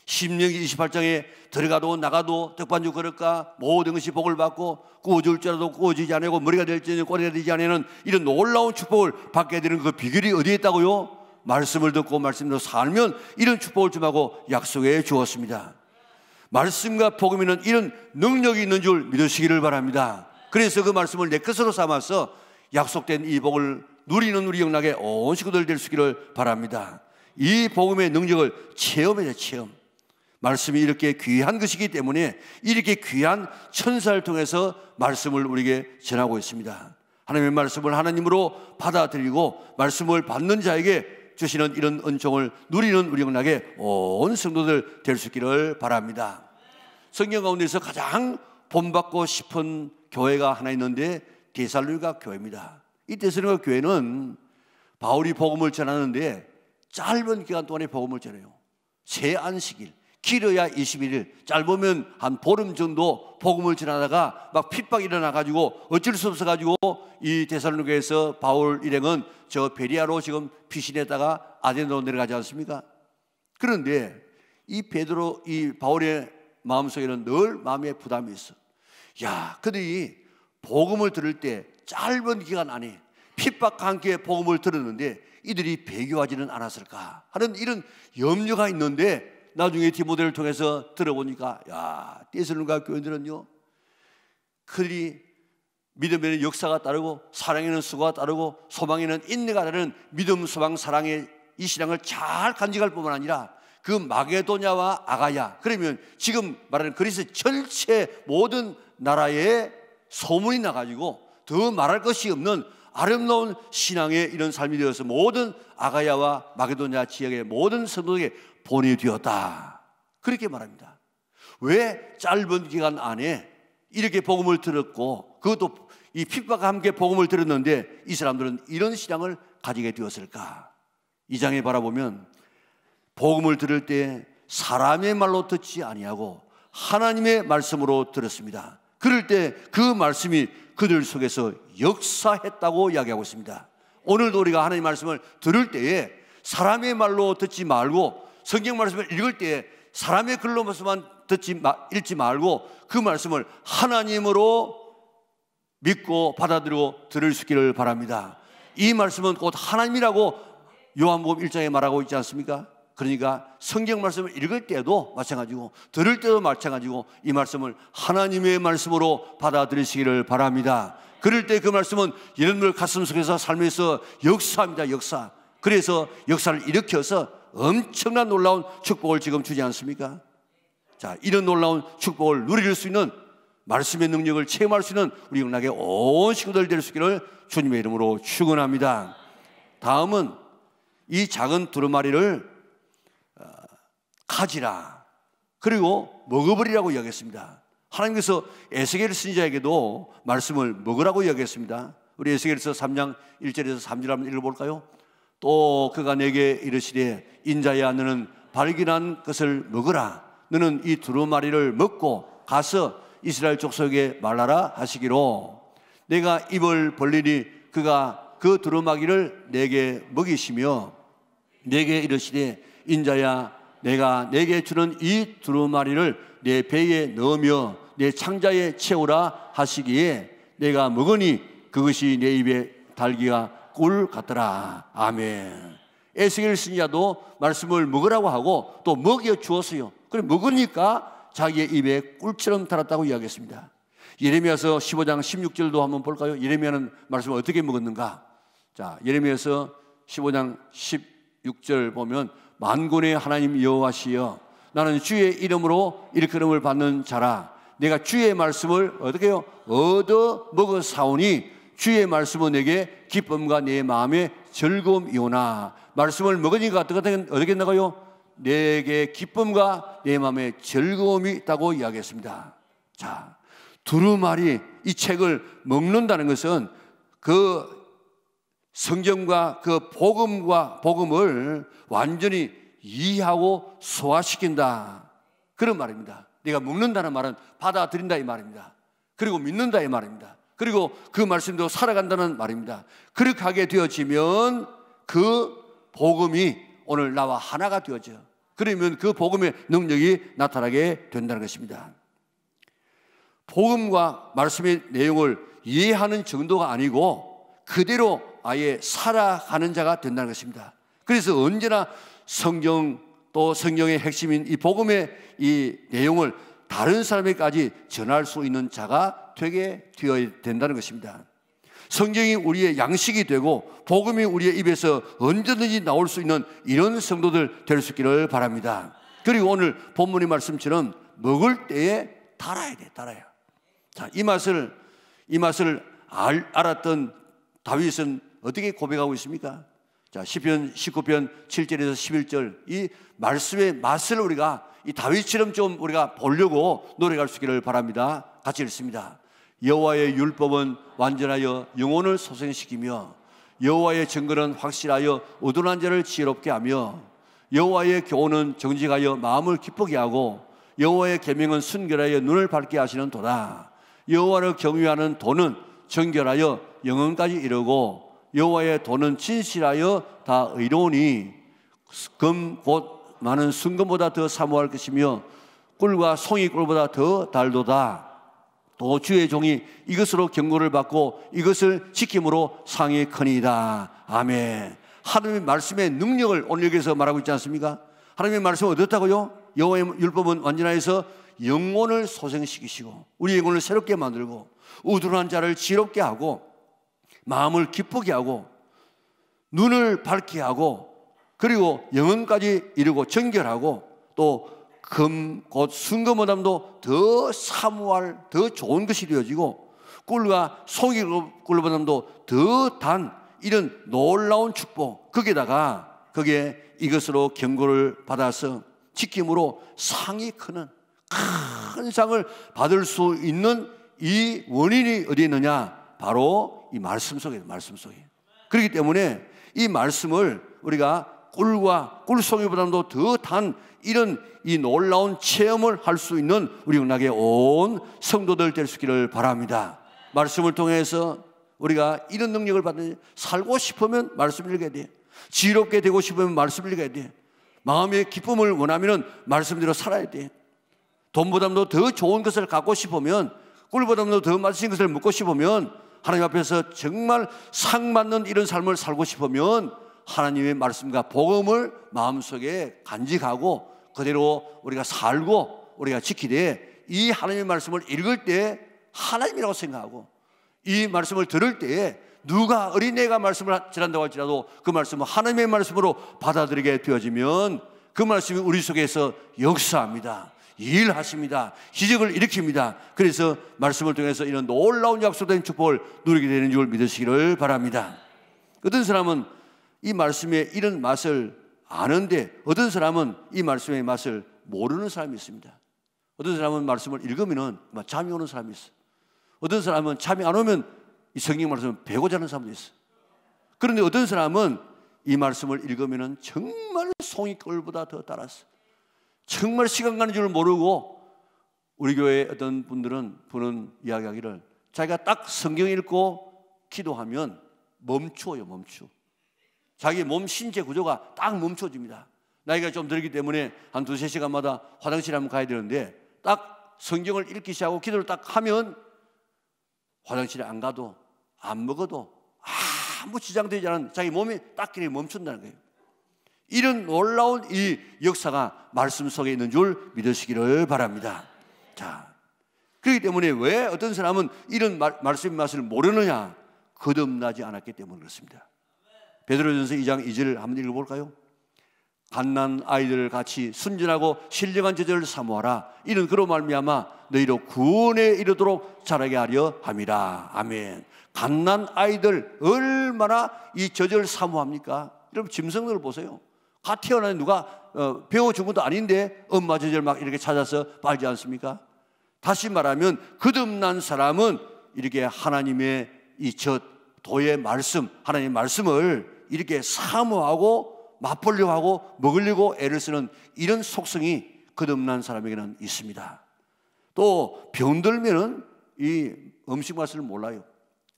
신명기 28장에 들어가도 나가도 떡반죽 그릇과 모든 것이 복을 받고 구워줄 줄 알아도 구워지지 않고 머리가 될지는 꼬리가 되지 않는 이런 놀라운 축복을 받게 되는 그 비결이 어디에 있다고요? 말씀을 듣고 말씀대로 살면 이런 축복을 주마고 약속해 주었습니다. 말씀과 복음에는 이런 능력이 있는 줄 믿으시기를 바랍니다. 그래서 그 말씀을 내 것으로 삼아서 약속된 이 복을 누리는 우리 영락의 온 식구들 될 수 있기를 바랍니다. 이 복음의 능력을 체험해야 체험. 말씀이 이렇게 귀한 것이기 때문에 이렇게 귀한 천사를 통해서 말씀을 우리에게 전하고 있습니다. 하나님의 말씀을 하나님으로 받아들이고 말씀을 받는 자에게 주시는 이런 은총을 누리는 우리 영락의 온 성도들 될 수 있기를 바랍니다. 성경 가운데서 가장 본받고 싶은 교회가 하나 있는데 데살로니가 교회입니다. 이 데살로니가 교회는 바울이 복음을 전하는데 짧은 기간 동안에 복음을 전해요. 새 안식일, 길어야 21일, 짧으면 한 보름 정도 복음을 전하다가 막 핍박이 일어나가지고 어쩔 수 없어가지고 이 데살로니가에서 바울 일행은 저 베리아로 지금 피신했다가 아덴으로 내려가지 않습니까? 그런데 이 바울의 마음속에는 늘 마음의 부담이 있어. 야, 그들이 복음을 들을 때 짧은 기간 안에 핍박과 함께 복음을 들었는데 이들이 배교하지는 않았을까 하는 이런 염려가 있는데 나중에 디모데를 통해서 들어보니까 야, 데살로니가 교인들은요, 그들이 믿음에는 역사가 따르고 사랑에는 수고가 따르고 소망에는 인내가 따르는 믿음, 소망, 사랑의 이 신앙을 잘 간직할 뿐만 아니라 그 마게도냐와 아가야, 그러면 지금 말하는 그리스 전체 모든 나라에 소문이 나가지고 더 말할 것이 없는 아름다운 신앙의 이런 삶이 되어서 모든 아가야와 마게도냐 지역의 모든 성도에게 보내되었다, 그렇게 말합니다. 왜 짧은 기간 안에 이렇게 복음을 들었고 그것도 이 핍박과 함께 복음을 들었는데 이 사람들은 이런 신앙을 가지게 되었을까? 이 장에 바라보면 복음을 들을 때 사람의 말로 듣지 아니하고 하나님의 말씀으로 들었습니다. 그럴 때 그 말씀이 그들 속에서 역사했다고 이야기하고 있습니다. 오늘도 우리가 하나님의 말씀을 들을 때에 사람의 말로 듣지 말고 성경 말씀을 읽을 때에 사람의 글로만 읽지 말고 그 말씀을 하나님으로 믿고 받아들이고 들을 수 있기를 바랍니다. 이 말씀은 곧 하나님이라고 요한복음 1장에 말하고 있지 않습니까? 그러니까 성경 말씀을 읽을 때도 마찬가지고 들을 때도 마찬가지고 이 말씀을 하나님의 말씀으로 받아들이시기를 바랍니다. 그럴 때 그 말씀은 여러분들 가슴 속에서 삶에서 역사합니다. 역사. 그래서 역사를 일으켜서 엄청난 놀라운 축복을 지금 주지 않습니까? 자, 이런 놀라운 축복을 누릴 수 있는 말씀의 능력을 체험할 수 있는 우리 영락의 온 식구들 될 수 있기를 주님의 이름으로 축원합니다. 다음은 이 작은 두루마리를 가지라, 그리고 먹어버리라고 이야기했습니다. 하나님께서 에스겔 선지자에게도 말씀을 먹으라고 이야기했습니다. 우리 에스겔서 3장 1절에서 3절 한번 읽어볼까요? 또 그가 내게 이르시되 인자야, 너는 발견한 것을 먹으라. 너는 이 두루마리를 먹고 가서 이스라엘 족속에게 말하라 하시기로 내가 입을 벌리니 그가 그 두루마기를 내게 먹이시며 내게 이르시되 인자야, 내가 내게 주는 이 두루마리를 내 배에 넣으며 내 창자에 채우라 하시기에 내가 먹으니 그것이 내 입에 달기가 꿀 같더라. 아멘. 에스겔 선지자도 말씀을 먹으라고 하고 또 먹여 주었어요. 그래 먹으니까 자기의 입에 꿀처럼 달았다고 이야기했습니다. 예레미야서 15장 16절도 한번 볼까요? 예레미야는 말씀을 어떻게 먹었는가? 자, 예레미야서 15장 16절 보면 만군의 하나님 여호와시여, 나는 주의 이름으로 일컬음을 받는 자라. 내가 주의 말씀을 어떻게 해요? 얻어 먹어 사오니 주의 말씀은 내게 기쁨과 내 마음의 즐거움이오나. 말씀을 먹으니까 어떻게 나가요? 내게 기쁨과 내 마음의 즐거움이 있다고 이야기했습니다. 자, 두루마리 이 책을 먹는다는 것은 그 성경과 그 복음을 완전히 이해하고 소화시킨다, 그런 말입니다. 내가 먹는다는 말은 받아들인다 이 말입니다. 그리고 믿는다 이 말입니다. 그리고 그 말씀대로 살아간다는 말입니다. 그렇게 하게 되어지면 그 복음이 오늘 나와 하나가 되어져. 그러면 그 복음의 능력이 나타나게 된다는 것입니다. 복음과 말씀의 내용을 이해하는 정도가 아니고 그대로 아예 살아가는 자가 된다는 것입니다. 그래서 언제나 성경 또 성경의 핵심인 이 복음의 이 내용을 다른 사람에게까지 전할 수 있는 자가 되게 되어야 된다는 것입니다. 성경이 우리의 양식이 되고 복음이 우리의 입에서 언제든지 나올 수 있는 이런 성도들 될 수 있기를 바랍니다. 그리고 오늘 본문의 말씀처럼 먹을 때에 달아야 돼, 달아야. 자, 이 맛을 알았던 다윗은 어떻게 고백하고 있습니까? 자, 시편 19편 7절에서 11절 이 말씀의 맛을 우리가 이 다윗처럼 좀 우리가 보려고 노력할 수 있기를 바랍니다. 같이 읽습니다. 여호와의 율법은 완전하여 영혼을 소생시키며 여호와의 증거는 확실하여 어두운 자를 지혜롭게 하며 여호와의 교훈은 정직하여 마음을 기쁘게 하고 여호와의 계명은 순결하여 눈을 밝게 하시는 도다. 여호와를 경외하는 도는 정결하여 영혼까지 이르고 여호와의 도는 진실하여 다 의로우니 금 곧 많은 순금보다 더 사모할 것이며 꿀과 송이 꿀보다 더 달도다. 또 주의 종이 이것으로 경고를 받고 이것을 지킴으로 상이 크니이다. 아멘. 하나님의 말씀의 능력을 오늘 여기서 말하고 있지 않습니까? 하나님의 말씀을 어떻다고요? 여호와의 율법은 완전하여서 영혼을 소생시키시고 우리 영혼을 새롭게 만들고 우둔한 자를 지혜롭게 하고 마음을 기쁘게 하고 눈을 밝게 하고 그리고 영혼까지 이루고 정결하고 또 금 곧 순금보다도 더 사모할 더 좋은 것이 되어지고 꿀과 송이 꿀보다도 더 단 이런 놀라운 축복 거기에 이것으로 경고를 받아서 지킴으로 상이 크는 큰 상을 받을 수 있는 이 원인이 어디 있느냐? 바로 이 말씀 속에 그렇기 때문에 이 말씀을 우리가 꿀과 꿀송이보다도 더 단 이런 이 놀라운 체험을 할 수 있는 우리 영락의 온 성도들 될 수 있기를 바랍니다. 말씀을 통해서 우리가 이런 능력을 받는 살고 싶으면 말씀을 읽어야 돼. 지혜롭게 되고 싶으면 말씀을 읽어야 돼. 마음의 기쁨을 원하면 말씀대로 살아야 돼. 돈보다도 더 좋은 것을 갖고 싶으면 꿀보다도 더 맛있는 것을 먹고 싶으면 하나님 앞에서 정말 상받는 이런 삶을 살고 싶으면 하나님의 말씀과 복음을 마음속에 간직하고 그대로 우리가 살고 우리가 지키되 이 하나님의 말씀을 읽을 때 하나님이라고 생각하고 이 말씀을 들을 때 누가 어린애가 말씀을 전한다고 할지라도 그 말씀은 하나님의 말씀으로 받아들이게 되어지면 그 말씀이 우리 속에서 역사합니다. 일하십니다. 기적을 일으킵니다. 그래서 말씀을 통해서 이런 놀라운 약속된 축복을 누리게 되는 줄 믿으시기를 바랍니다. 어떤 사람은 이 말씀의 이런 맛을 아는데 어떤 사람은 이 말씀의 맛을 모르는 사람이 있습니다. 어떤 사람은 말씀을 읽으면 잠이 오는 사람이 있어요. 어떤 사람은 잠이 안 오면 이 성경 말씀을 배고 자는 사람도 있어요. 그런데 어떤 사람은 이 말씀을 읽으면 정말 송이꿀보다 더 달았어요. 정말 시간 가는 줄 모르고 우리 교회 어떤 분은 이야기하기를 자기가 딱 성경 읽고 기도하면 멈춰요. 자기 몸 신체 구조가 딱 멈춰집니다. 나이가 좀 들기 때문에 한 2-3시간마다 화장실에 한번 가야 되는데 딱 성경을 읽기 시작하고 기도를 딱 하면 화장실에 안 가도 안 먹어도 아무 지장되지 않은 자기 몸이 딱 그렇게 멈춘다는 거예요. 이런 놀라운 이 역사가 말씀 속에 있는 줄 믿으시기를 바랍니다. 자, 그렇기 때문에 왜 어떤 사람은 이런 말씀의 맛을 모르느냐? 거듭나지 않았기 때문에 그렇습니다. 베드로전서 2장 2절을 한번 읽어볼까요? 갓난 아이들 같이 순전하고 신령한 제자를 사모하라. 이는 그로 말미암아 너희로 구원에 이르도록 자라게 하려 함이라. 아멘. 갓난 아이들 얼마나 이 저절을 사모합니까? 여러분 짐승들을 보세요. 갓 태어난 누가 배워준 것도 아닌데 엄마 저절 막 이렇게 찾아서 빨지 않습니까? 다시 말하면 거듭난 사람은 이렇게 하나님의 이 젖 도의 말씀, 하나님의 말씀을 이렇게 사모하고 맛보려고 하고 먹으려고 애를 쓰는 이런 속성이 거듭난 사람에게는 있습니다. 또 병들면은 이 음식 맛을 몰라요.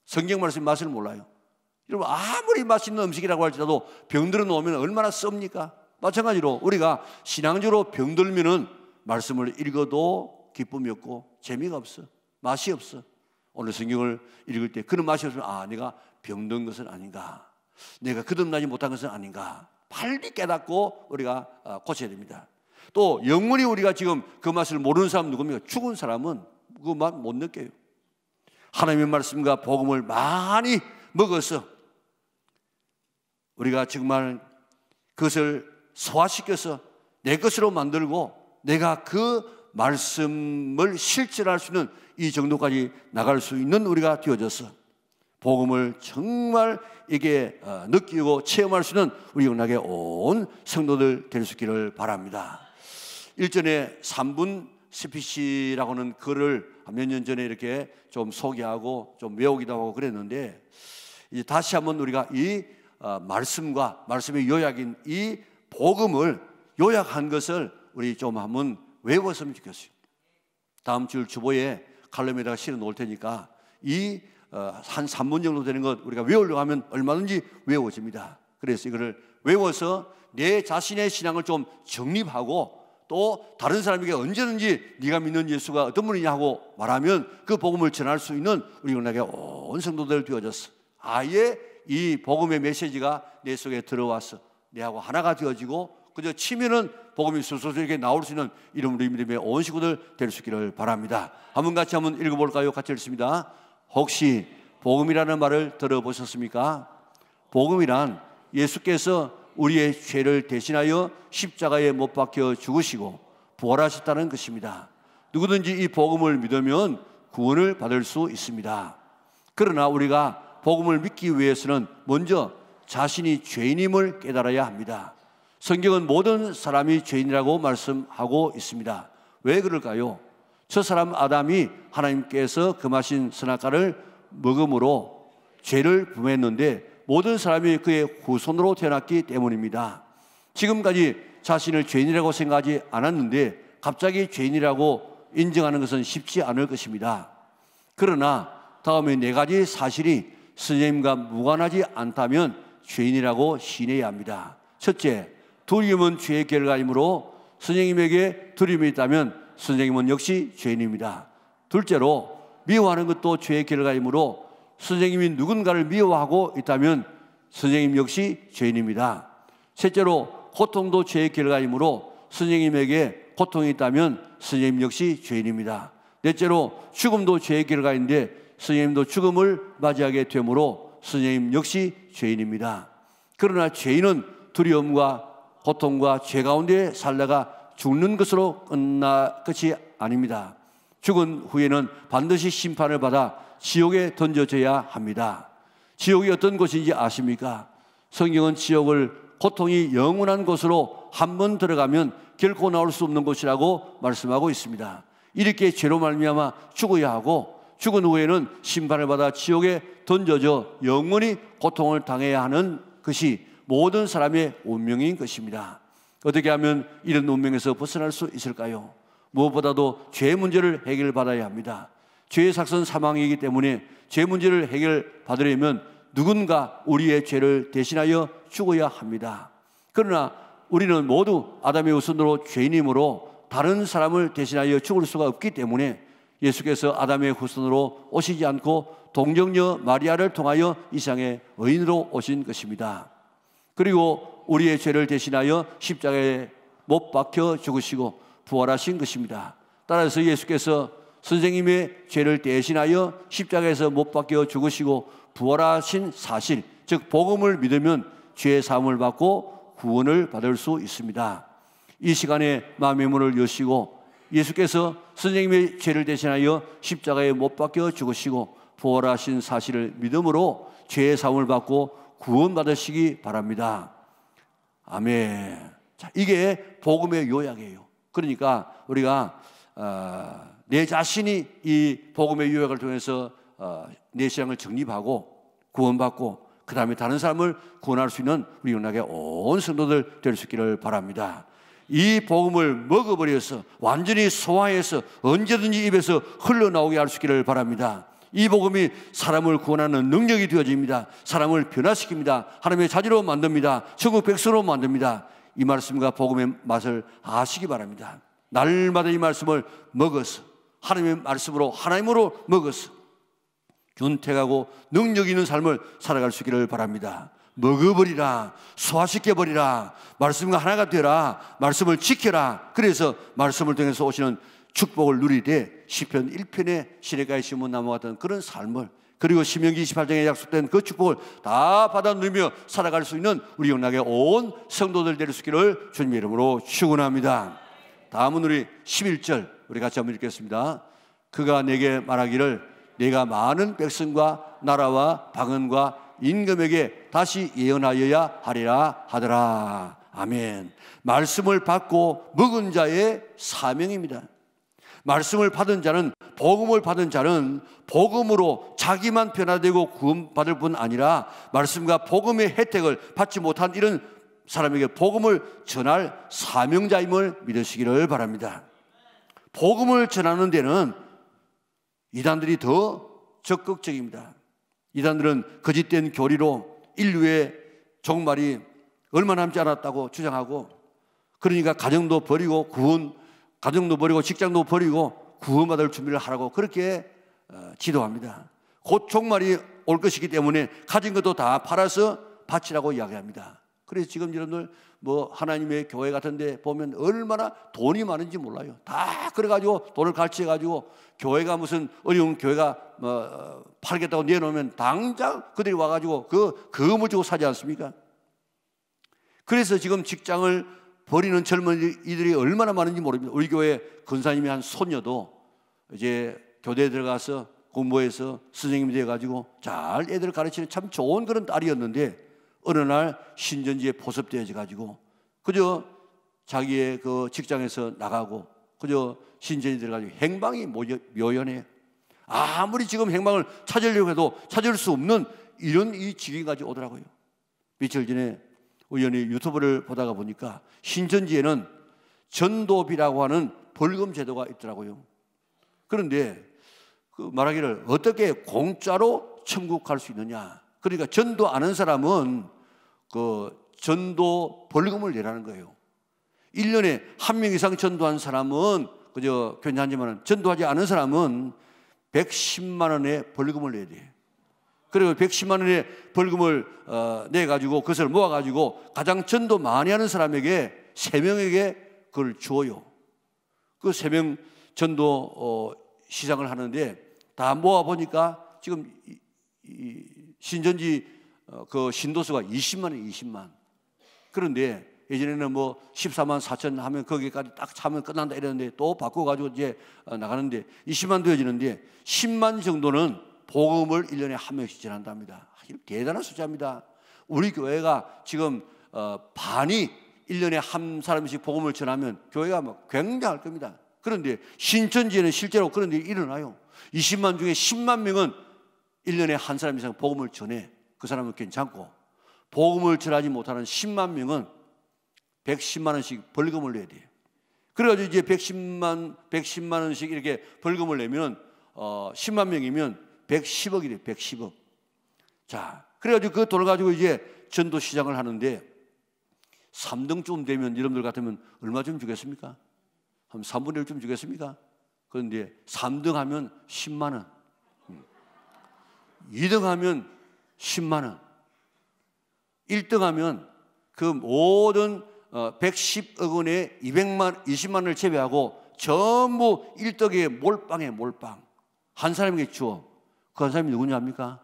성경 말씀 맛을 몰라요. 여러분 아무리 맛있는 음식이라고 할지라도 병들어 놓으면 얼마나 씁니까? 마찬가지로 우리가 신앙적으로 병들면은 말씀을 읽어도 기쁨이 없고 재미가 없어. 맛이 없어. 오늘 성경을 읽을 때 그런 맛이 없으면 내가 병든 것은 아닌가, 내가 거듭나지 못한 것은 아닌가 빨리 깨닫고 우리가 고쳐야 됩니다. 또 영원히 우리가 지금 그 맛을 모르는 사람 누굽니까? 죽은 사람은 그 맛 못 느껴요. 하나님의 말씀과 복음을 많이 먹어서 우리가 정말 그것을 소화시켜서 내 것으로 만들고 내가 그 말씀을 실천할 수 있는 이 정도까지 나갈 수 있는 우리가 되어져서 복음을 정말 이게 느끼고 체험할 수 있는 우리 영락의 온 성도들 될 수 있기를 바랍니다. 일전에 3분 스피치라고 하는 글을 몇 년 전에 이렇게 좀 소개하고 좀 외우기도 하고 그랬는데, 이제 다시 한번 우리가 이 말씀과 말씀의 요약인 이 복음을 요약한 것을 우리 좀 한번 외웠으면 좋겠어요. 다음 주 주보에 칼럼에다가 실어 놓을 테니까 이 한 3분 정도 되는 것 우리가 외우려고 하면 얼마든지 외워집니다. 그래서 이거를 외워서 내 자신의 신앙을 좀 정립하고, 또 다른 사람에게 언제든지 네가 믿는 예수가 어떤 분이냐 하고 말하면 그 복음을 전할 수 있는 우리 영락의 온 성도들 되어졌어. 아예 이 복음의 메시지가 내 속에 들어와서 내하고 하나가 되어지고, 그저 치면은 복음이 술술 이렇게 나올 수 있는 이런 우리 믿음의 온 식구들 될 수 있기를 바랍니다. 한번 같이 한번 읽어볼까요? 같이 읽습니다. 혹시 복음이라는 말을 들어보셨습니까? 복음이란 예수께서 우리의 죄를 대신하여 십자가에 못 박혀 죽으시고 부활하셨다는 것입니다. 누구든지 이 복음을 믿으면 구원을 받을 수 있습니다. 그러나 우리가 복음을 믿기 위해서는 먼저 자신이 죄인임을 깨달아야 합니다. 성경은 모든 사람이 죄인이라고 말씀하고 있습니다. 왜 그럴까요? 저 사람 아담이 하나님께서 금하신 선악과를 먹음으로 죄를 범했는데 모든 사람이 그의 후손으로 태어났기 때문입니다. 지금까지 자신을 죄인이라고 생각하지 않았는데 갑자기 죄인이라고 인정하는 것은 쉽지 않을 것입니다. 그러나 다음에 4가지 사실이 선생님과 무관하지 않다면 죄인이라고 시인해야 합니다. 첫째, 두려움은 죄의 결과이므로 선생님에게 두려움이 있다면 선생님은 역시 죄인입니다. 둘째로, 미워하는 것도 죄의 결과이므로 선생님이 누군가를 미워하고 있다면 선생님 역시 죄인입니다. 셋째로, 고통도 죄의 결과이므로 선생님에게 고통이 있다면 선생님 역시 죄인입니다. 넷째로, 죽음도 죄의 결과인데 선생님도 죽음을 맞이하게 되므로 선생님 역시 죄인입니다. 그러나 죄인은 두려움과 고통과 죄 가운데 살다가 죽는 것으로 끝이 아닙니다. 죽은 후에는 반드시 심판을 받아 지옥에 던져져야 합니다. 지옥이 어떤 곳인지 아십니까? 성경은 지옥을 고통이 영원한 곳으로 한번 들어가면 결코 나올 수 없는 곳이라고 말씀하고 있습니다. 이렇게 죄로 말미암아 죽어야 하고, 죽은 후에는 심판을 받아 지옥에 던져져 영원히 고통을 당해야 하는 것이 모든 사람의 운명인 것입니다. 어떻게 하면 이런 운명에서 벗어날 수 있을까요? 무엇보다도 죄 문제를 해결받아야 합니다. 죄의 삭선 사망이기 때문에 죄 문제를 해결받으려면 누군가 우리의 죄를 대신하여 죽어야 합니다. 그러나 우리는 모두 아담의 후손으로 죄인이므로 다른 사람을 대신하여 죽을 수가 없기 때문에 예수께서 아담의 후손으로 오시지 않고 동정녀 마리아를 통하여 이 세상에 의인으로 오신 것입니다. 그리고 우리의 죄를 대신하여 십자가에 못 박혀 죽으시고 부활하신 것입니다. 따라서 예수께서 선생님의 죄를 대신하여 십자가에서 못 박혀 죽으시고 부활하신 사실, 즉 복음을 믿으면 죄 사함을 받고 구원을 받을 수 있습니다. 이 시간에 마음의 문을 여시고 예수께서 선생님의 죄를 대신하여 십자가에 못 박혀 죽으시고 부활하신 사실을 믿음으로 죄의 사함을 받고 구원받으시기 바랍니다. 아멘. 자, 이게 복음의 요약이에요. 그러니까 우리가 내 자신이 이 복음의 요약을 통해서 내 신앙을 정립하고 구원받고 그 다음에 다른 사람을 구원할 수 있는 우리 영락의 온 성도들 될 수 있기를 바랍니다. 이 복음을 먹어버려서 완전히 소화해서 언제든지 입에서 흘러나오게 할 수 있기를 바랍니다. 이 복음이 사람을 구원하는 능력이 되어집니다. 사람을 변화시킵니다. 하나님의 자녀로 만듭니다. 천국 백성으로 만듭니다. 이 말씀과 복음의 맛을 아시기 바랍니다. 날마다 이 말씀을 먹어서 하나님의 말씀으로 하나님으로 먹어서 윤택하고 능력 있는 삶을 살아갈 수 있기를 바랍니다. 먹어버리라, 소화시켜버리라, 말씀과 하나가 되라, 말씀을 지켜라. 그래서 말씀을 통해서 오시는 축복을 누리되 시편 1편의 시냇가에 심은 나무 같은 그런 삶을, 그리고 신명기 28장에 약속된 그 축복을 다 받아 누리며 살아갈 수 있는 우리 영락의 온 성도들 될 수 있기를 주님의 이름으로 축원합니다. 다음은 우리 11절 우리 같이 한번 읽겠습니다. 그가 내게 말하기를 내가 많은 백성과 나라와 방언과 임금에게 다시 예언하여야 하리라 하더라. 아멘. 말씀을 받고 먹은 자의 사명입니다. 말씀을 받은 자는, 복음을 받은 자는 복음으로 자기만 변화되고 구원받을 뿐 아니라 말씀과 복음의 혜택을 받지 못한 이런 사람에게 복음을 전할 사명자임을 믿으시기를 바랍니다. 복음을 전하는 데는 이단들이 더 적극적입니다. 이단들은 거짓된 교리로 인류의 종말이 얼마 남지 않았다고 주장하고, 그러니까 가정도 버리고 직장도 버리고 구원받을 준비를 하라고 그렇게 지도합니다. 곧 종말이 올 것이기 때문에 가진 것도 다 팔아서 바치라고 이야기합니다. 그래서 지금 여러분들 하나님의 교회 같은 데 보면 얼마나 돈이 많은지 몰라요. 다 그래가지고 돈을 갈취해가지고 교회가 무슨 어려운 교회가 팔겠다고 내놓으면 당장 그들이 와가지고 그 금을 주고 사지 않습니까? 그래서 지금 직장을 버리는 젊은이들이 얼마나 많은지 모릅니다. 우리 교회 권사님이 한 손녀도 이제 교대에 들어가서 공부해서 선생님이 되어가지고 잘 애들을 가르치는 참 좋은 그런 딸이었는데, 어느 날 신전지에 포섭되어져 가지고 그저 자기의 그 직장에서 나가고 그저 신전에 들어가지고 행방이 묘연해요. 아무리 지금 행방을 찾으려고 해도 찾을 수 없는 이런 이 지경까지 오더라고요. 며칠 전에 우연히 유튜브를 보다가 보니까 신천지에는 전도비라고 하는 벌금 제도가 있더라고요. 그런데 그 말하기를 어떻게 공짜로 천국 갈 수 있느냐. 그러니까 전도 아는 사람은 그 전도 벌금을 내라는 거예요. 1년에 한 명 이상 전도한 사람은 그저 괜찮지만 전도하지 않은 사람은 110만 원의 벌금을 내야 돼요. 그리고 110만 원의 벌금을 내가지고 그것을 모아가지고 가장 전도 많이 하는 사람에게 3명에게 그걸 줘요. 그 3명 전도 시장을 하는데 다 모아보니까 지금 신전지 그 신도수가 20만이에요. 20만. 그런데 예전에는 14만 4천 하면 거기까지 딱 차면 끝난다 이랬는데 또 바꿔가지고 이제 나가는데 20만 되어지는데 10만 정도는 복음을 1년에 한 명씩 전한답니다. 대단한 숫자입니다. 우리 교회가 지금 반이 1년에 한 사람씩 복음을 전하면 교회가 굉장할 겁니다. 그런데 신천지에는 실제로 그런 일이 일어나요. 20만 중에 10만 명은 1년에 한 사람 이상 복음을 전해. 그 사람은 괜찮고, 복음을 전하지 못하는 10만 명은 110만 원씩 벌금을 내야 돼요. 그래가지고 이제 110만 원씩 이렇게 벌금을 내면 10만 명이면 110억이 돼요. 110억. 자, 그래가지고 그 돈을 가지고 이제 전도 시장을 하는데 3등쯤 되면 여러분들 같으면 얼마 좀 주겠습니까? 한 3분의 1쯤 주겠습니까? 그런데 3등 하면 10만 원, 2등 하면 10만 원, 1등 하면 그 모든 110억 원에 20만 원을 제외하고 전부 1등에 몰빵에 몰빵. 한 사람에게 주어. 그 한 사람이 누구냐 합니까?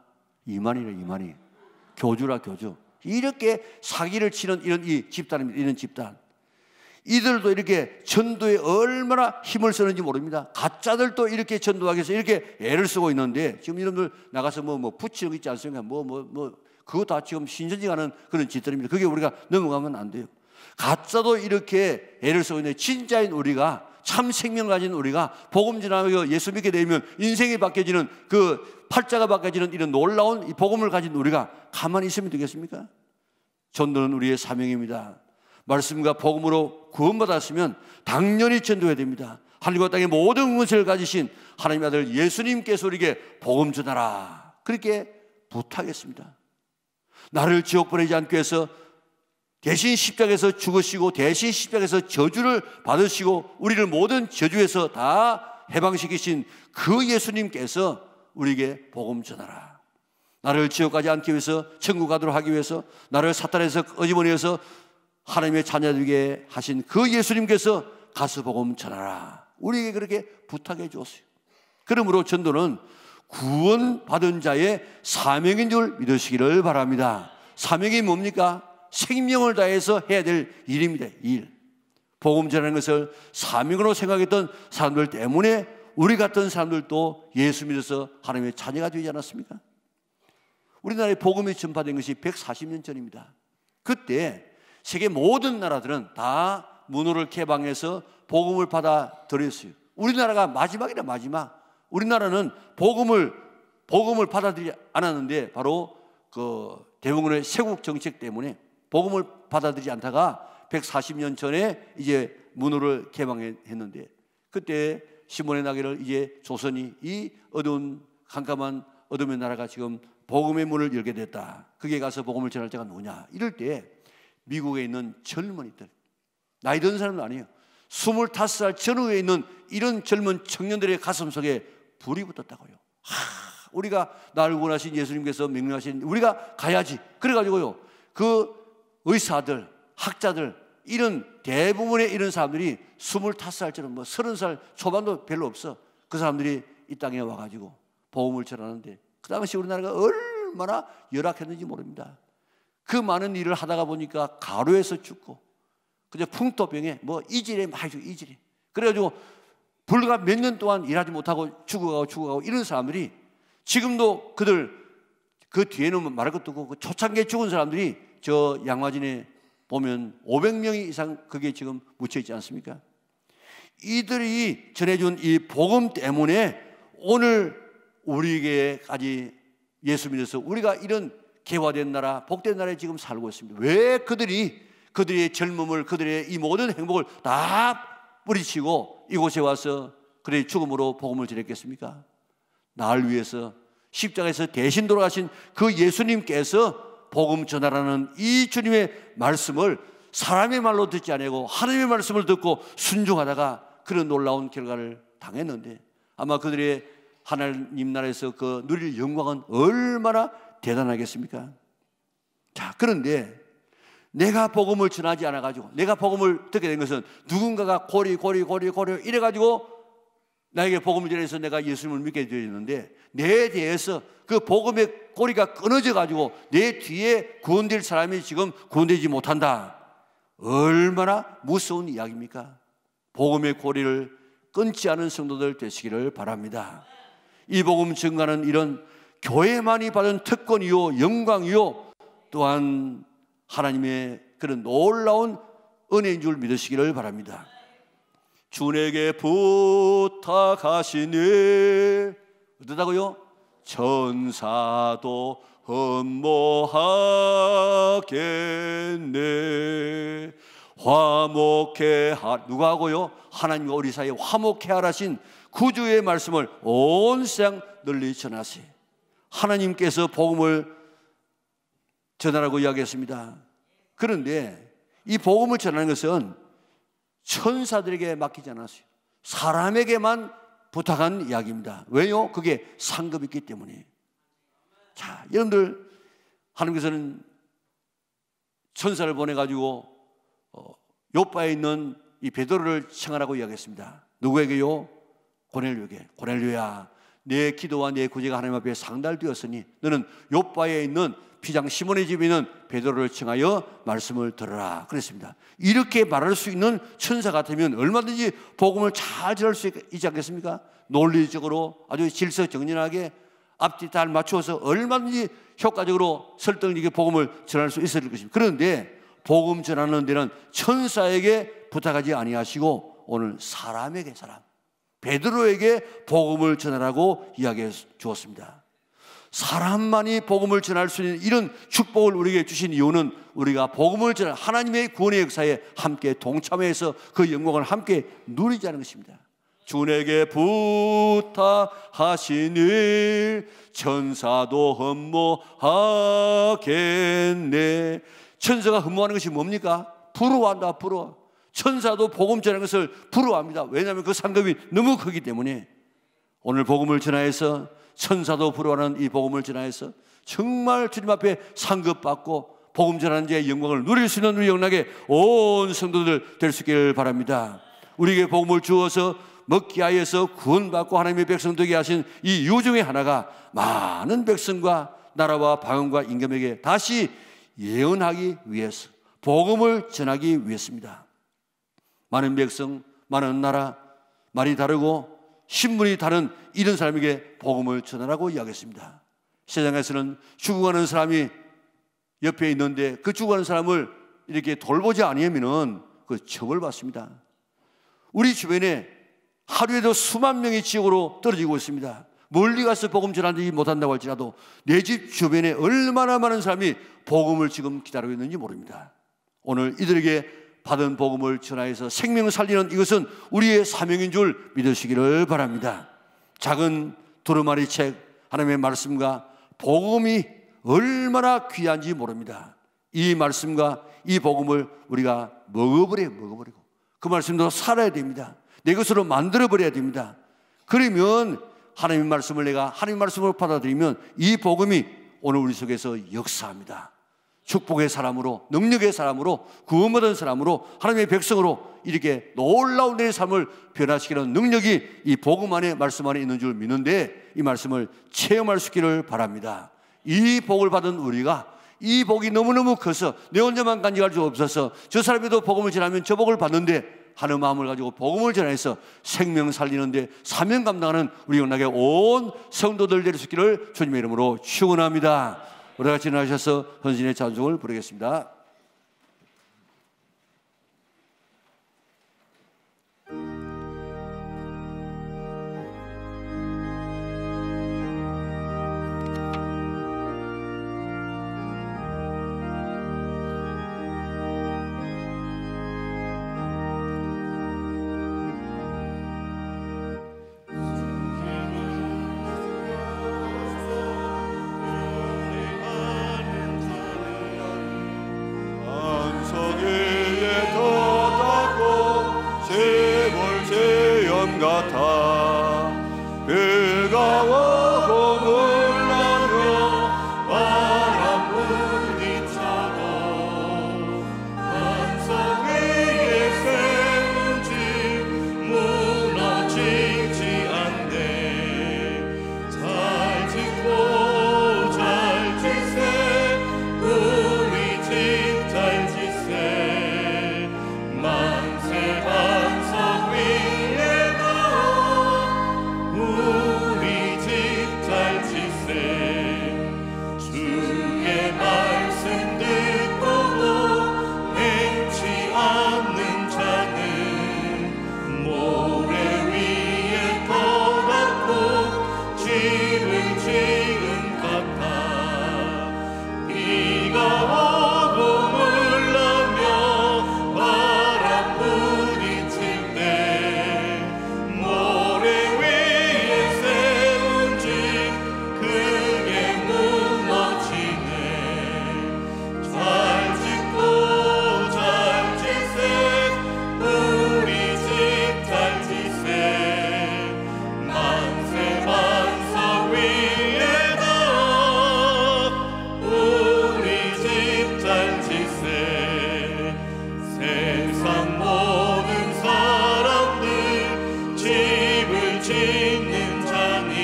이만희래. 이만희. 교주라 교주. 이렇게 사기를 치는 이런 이 집단입니다. 이런 집단. 이들도 이렇게 전도에 얼마나 힘을 쓰는지 모릅니다. 가짜들도 이렇게 전도하기 위해서 이렇게 애를 쓰고 있는데, 지금 여러분들 나가서 붙이는 거 있지 않습니까? 그거 다 지금 신천지 가는 그런 짓들입니다. 그게 우리가 넘어가면 안 돼요. 가짜도 이렇게 애를 쓰고 있는데, 진짜인 우리가, 참 생명 가진 우리가 복음 전하며 예수 믿게 되면 인생이 바뀌어지는, 그 팔자가 바뀌어지는 이런 놀라운 이 복음을 가진 우리가 가만히 있으면 되겠습니까? 전도는 우리의 사명입니다. 말씀과 복음으로 구원받았으면 당연히 전도해야 됩니다. 하늘과 땅의 모든 것을 가지신 하나님의 아들 예수님께서 우리에게 복음 전하라, 그렇게 부탁했습니다. 나를 지옥 보내지 않기 위해서 대신 십자가에서 죽으시고 대신 십자가에서 저주를 받으시고 우리를 모든 저주에서 다 해방시키신 그 예수님께서 우리에게 복음 전하라. 나를 지옥 가지 않기 위해서, 천국 가도록 하기 위해서, 나를 사탄에서 어지머니에서 하나님의 자녀되게 하신 그 예수님께서 가서 복음 전하라, 우리에게 그렇게 부탁해 주었어요. 그러므로 전도는 구원받은 자의 사명인 줄 믿으시기를 바랍니다. 사명이 뭡니까? 생명을 다해서 해야 될 일입니다. 일. 복음 전하는 것을 사명으로 생각했던 사람들 때문에 우리 같은 사람들도 예수 믿어서 하나님의 자녀가 되지 않았습니까? 우리나라에 복음이 전파된 것이 140년 전입니다. 그때 세계 모든 나라들은 다 문호를 개방해서 복음을 받아들였어요. 우리나라가 마지막이라 마지막. 우리나라는 복음을 받아들이지 않았는데 바로 그 대부분의 세국 정책 때문에 복음을 받아들이지 않다가 140년 전에 이제 문호를 개방했는데, 그때 시몬의 나귀를 이제 조선이 이 어두운 캄캄한 어둠의 나라가 지금 복음의 문을 열게 됐다. 그게 가서 복음을 전할 자가 누구냐? 이럴 때 미국에 있는 젊은이들, 나이 든 사람은 아니에요. 25살 전후에 있는 이런 젊은 청년들의 가슴 속에 불이 붙었다고요. 우리가 나를 구원하신 예수님께서 명령하신 우리가 가야지. 그래가지고요, 그 의사들, 학자들, 이런 대부분의 이런 사람들이 25살처럼 30살 초반도 별로 없어. 그 사람들이 이 땅에 와가지고 복음을 전하는데, 그 당시 우리나라가 얼마나 열악했는지 모릅니다. 그 많은 일을 하다가 보니까 가루에서 죽고, 그저 풍토병에 이질에 많이 죽고, 이질에. 그래가지고 불과 몇 년 동안 일하지 못하고 죽어가고 이런 사람들이 지금도 그들 그 뒤에는 말할 것도 없고, 그 초창기에 죽은 사람들이 저 양화진에 보면 500명이 이상 그게 지금 묻혀 있지 않습니까? 이들이 전해준 이 복음 때문에 오늘 우리에게까지 예수 믿어서 우리가 이런 개화된 나라, 복된 나라에 지금 살고 있습니다. 왜 그들의 젊음을, 그들의 이 모든 행복을 다 뿌리치고 이곳에 와서 그들의 죽음으로 복음을 전했겠습니까? 나를 위해서 십자가에서 대신 돌아가신 그 예수님께서 복음 전하라는 이 주님의 말씀을 사람의 말로 듣지 않고 하나님의 말씀을 듣고 순종하다가 그런 놀라운 결과를 당했는데, 아마 그들의 하나님 나라에서 그 누릴 영광은 얼마나 대단하겠습니까? 자, 그런데 내가 복음을 전하지 않아가지고, 내가 복음을 듣게 된 것은 누군가가 고리 이래가지고 나에게 복음을 전해서 내가 예수님을 믿게 되었는데, 내 대해서 그 복음의 고리가 끊어져가지고 내 뒤에 구원될 사람이 지금 구원되지 못한다. 얼마나 무서운 이야기입니까? 복음의 고리를 끊지 않은 성도들 되시기를 바랍니다. 이 복음 증거하는 이런 교회만이 받은 특권이요 영광이요 또한 하나님의 그런 놀라운 은혜인 줄 믿으시기를 바랍니다. 주에게 부탁하시니 어떠다고요? 천사도 흠모하겠네. 화목해 누가 하고요? 하나님과 우리 사이에 화목해 하라신 구주의 말씀을 온 세상 널리 전하세요. 하나님께서 복음을 전하라고 이야기했습니다. 그런데 이 복음을 전하는 것은 천사들에게 맡기지 않았어요. 사람에게만 부탁한 이야기입니다. 왜요? 그게 상급이 있기 때문에. 자, 여러분들, 하나님께서는 천사를 보내가지고 요바에 있는 이 베드로를 청하라고 이야기했습니다. 누구에게요? 고넬료에게. 고넬료야, 내 기도와 내 구제가 하나님 앞에 상달되었으니 너는 요바에 있는 피장 시몬의 집에 있는 베드로를 청하여 말씀을 들어라 그랬습니다. 이렇게 말할 수 있는 천사 같으면 얼마든지 복음을 잘 전할 수 있지 않겠습니까? 논리적으로 아주 질서정연하게 앞뒤 잘 맞추어서 얼마든지 효과적으로 설득력 있게 복음을 전할 수 있을 것입니다. 그런데 복음 전하는 데는 천사에게 부탁하지 아니하시고 오늘 사람에게, 베드로에게 복음을 전하라고 이야기해 주었습니다. 사람만이 복음을 전할 수 있는 이런 축복을 우리에게 주신 이유는 우리가 복음을 전할 하나님의 구원의 역사에 함께 동참해서 그 영광을 함께 누리자는 것입니다. 주에게 부탁하시니 천사도 흠모하겠네. 천사가 흠모하는 것이 뭡니까? 부러워한다, 부러워. 천사도 복음 전하는 것을 부러워합니다. 왜냐하면 그 상급이 너무 크기 때문에. 오늘 복음을 전하여서 천사도 부러워하는 이 복음을 전하여서 정말 주님 앞에 상급받고 복음 전하는 자의 영광을 누릴 수 있는 우리 영락의 온 성도들 될 수 있기를 바랍니다. 우리에게 복음을 주어서 먹게 하여서 구원받고 하나님의 백성 되게 하신 이 이유 중에 하나가 많은 백성과 나라와 방언과 임금에게 다시 예언하기 위해서, 복음을 전하기 위해서입니다. 많은 백성, 많은 나라, 말이 다르고 신분이 다른 이런 사람에게 복음을 전하라고 이야기했습니다. 세상에서는 죽어가는 사람이 옆에 있는데 그 죽어가는 사람을 이렇게 돌보지 않으면은 그 처벌받습니다. 우리 주변에 하루에도 수만 명이 지옥으로 떨어지고 있습니다. 멀리 가서 복음 전하지 못한다고 할지라도 내 집 주변에 얼마나 많은 사람이 복음을 지금 기다리고 있는지 모릅니다. 오늘 이들에게 받은 복음을 전하여서 생명을 살리는 이것은 우리의 사명인 줄 믿으시기를 바랍니다. 작은 두루마리 책 하나님의 말씀과 복음이 얼마나 귀한지 모릅니다. 이 말씀과 이 복음을 우리가 먹어버리고 그 말씀도 살아야 됩니다. 내 것으로 만들어버려야 됩니다. 그러면 하나님의 말씀을 내가 하나님의 말씀으로 받아들이면 이 복음이 오늘 우리 속에서 역사합니다. 축복의 사람으로, 능력의 사람으로, 구원받은 사람으로, 하나님의 백성으로 이렇게 놀라운 내 삶을 변화시키는 능력이 이 복음 안에, 말씀 안에 있는 줄 믿는데 이 말씀을 체험할 수 있기를 바랍니다. 이 복을 받은 우리가 이 복이 너무너무 커서 내 혼자만 간직할 수 없어서 저 사람에도 복음을 전하면 저 복을 받는데 하는 마음을 가지고 복음을 전해서 생명 살리는데 사명 감당하는 우리 영락의 온 성도들 될 수 있기를 주님의 이름으로 축원합니다. 우리 같이 일어나셔서 헌신의 찬송을 부르겠습니다. 같아 그가와 봄을 나며 바람 부딪혀도 반석 위에 세운 집 무너지지 않네. 잘 짓고 잘 지세 우리 집 잘 지세 만세 반석 위에 주의 말씀 듣고도 행치 않는 자는 모래 위에 떠받고 집을 지은 같아. 비가 오고 물나며 바람 부딪힐 때 모래 위에 세운 집 그게 무너지네. 잘 짓고 잘 지세 우리 집 잘 지세 만세 반석 위에다 우리 집 잘 지세. 세상 모든 사람들 집을 짓는 자니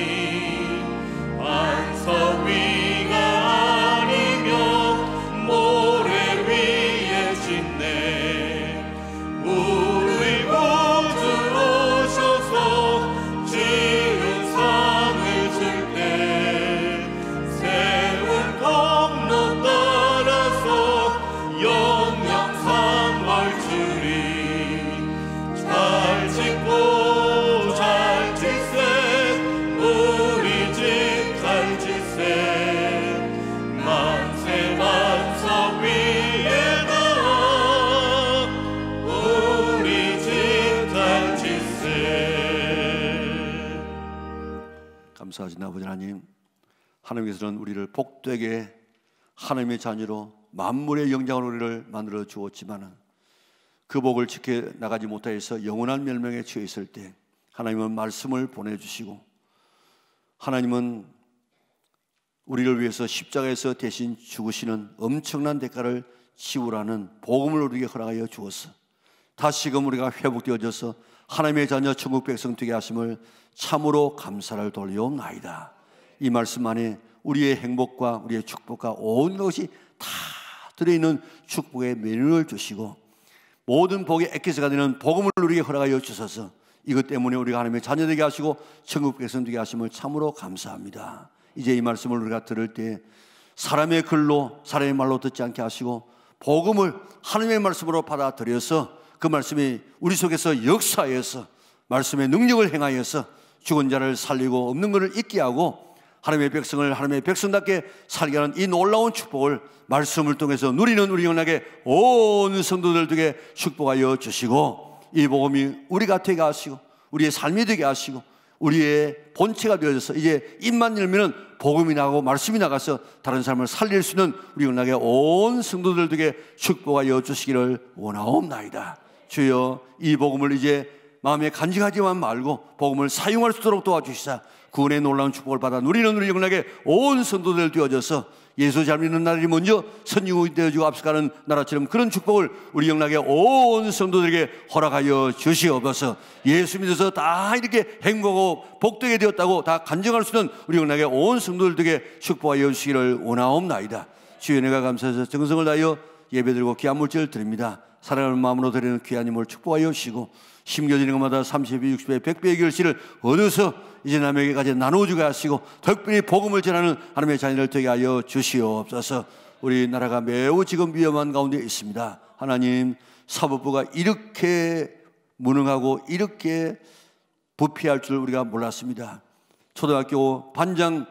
반석 위가 아니면 모래 위에 짓네. 우리 구주 오셔서 지은 상을 줄 때 세운 통로 따라서 영영상 얼추리. 잘 짓고 잘 지세 우리 집 잘 지세 만세 반석 위에다 우리 집 잘 지세. 감사하신 아버지 하나님, 하나님께서는 우리를 복되게 하나님의 자녀로 만물의 영장으로 우리를 만들어 주었지만 그 복을 지켜나가지 못하여서 영원한 멸망에 처해 있을 때 하나님은 말씀을 보내주시고 하나님은 우리를 위해서 십자가에서 대신 죽으시는 엄청난 대가를 지우라는 복음을 우리에게 허락하여 주었어. 다시금 우리가 회복되어져서 하나님의 자녀 천국 백성 되게 하심을 참으로 감사를 돌려옵나이다. 이 말씀 안에 우리의 행복과 우리의 축복과 온 것이 다 들어있는 축복의 메뉴를 주시고 모든 복의 엑기스가 되는 복음을 우리에게 허락하여 주셔서 이것 때문에 우리가 하나님의 자녀 되게 하시고 천국 백성 되게 하심을 참으로 감사합니다. 이제 이 말씀을 우리가 들을 때 사람의 글로 사람의 말로 듣지 않게 하시고 복음을 하나님의 말씀으로 받아들여서 그 말씀이 우리 속에서 역사하여서 말씀의 능력을 행하여서 죽은 자를 살리고 없는 것을 있게 하고 하나님의 백성을 하나님의 백성답게 살게 하는 이 놀라운 축복을 말씀을 통해서 누리는 우리 영혼에게 온 성도들 되게 축복하여 주시고 이 복음이 우리가 되게 하시고 우리의 삶이 되게 하시고 우리의 본체가 되어져서 이제 입만 열면 복음이 나가고 말씀이 나가서 다른 사람을 살릴 수 있는 우리 영혼에게 온 성도들 되게 축복하여 주시기를 원하옵나이다. 주여 이 복음을 이제 마음에 간직하지만 말고 복음을 사용할 수 있도록 도와주시사 구원의 놀라운 축복을 받아 누리는 우리 영혼에게 온 성도들 되어져서 예수 잘 믿는 나라이 먼저 선진국이 되어지고 앞서가는 나라처럼 그런 축복을 우리 영혼에게 온 성도들에게 허락하여 주시옵소서. 예수 믿어서 다 이렇게 행복하고 복되게 되었다고 다 간증할 수 있는 우리 영혼에게 온 성도들에게 축복하여 주시기를 원하옵나이다. 주여 내가 감사해서 정성을 다하여 예배드리고 귀한 물질을 드립니다. 사랑하는 마음으로 드리는 귀한 힘을 축복하여 주시고 심겨지는 것마다 30배, 60배, 100배의 결실을 얻어서 이제 남에게까지 나누어주게 하시고 특별히 복음을 전하는 하나님의 자녀를 되게 하여 주시옵소서. 우리 나라가 매우 지금 위험한 가운데 있습니다. 하나님, 사법부가 이렇게 무능하고 이렇게 부패할 줄 우리가 몰랐습니다. 초등학교 반장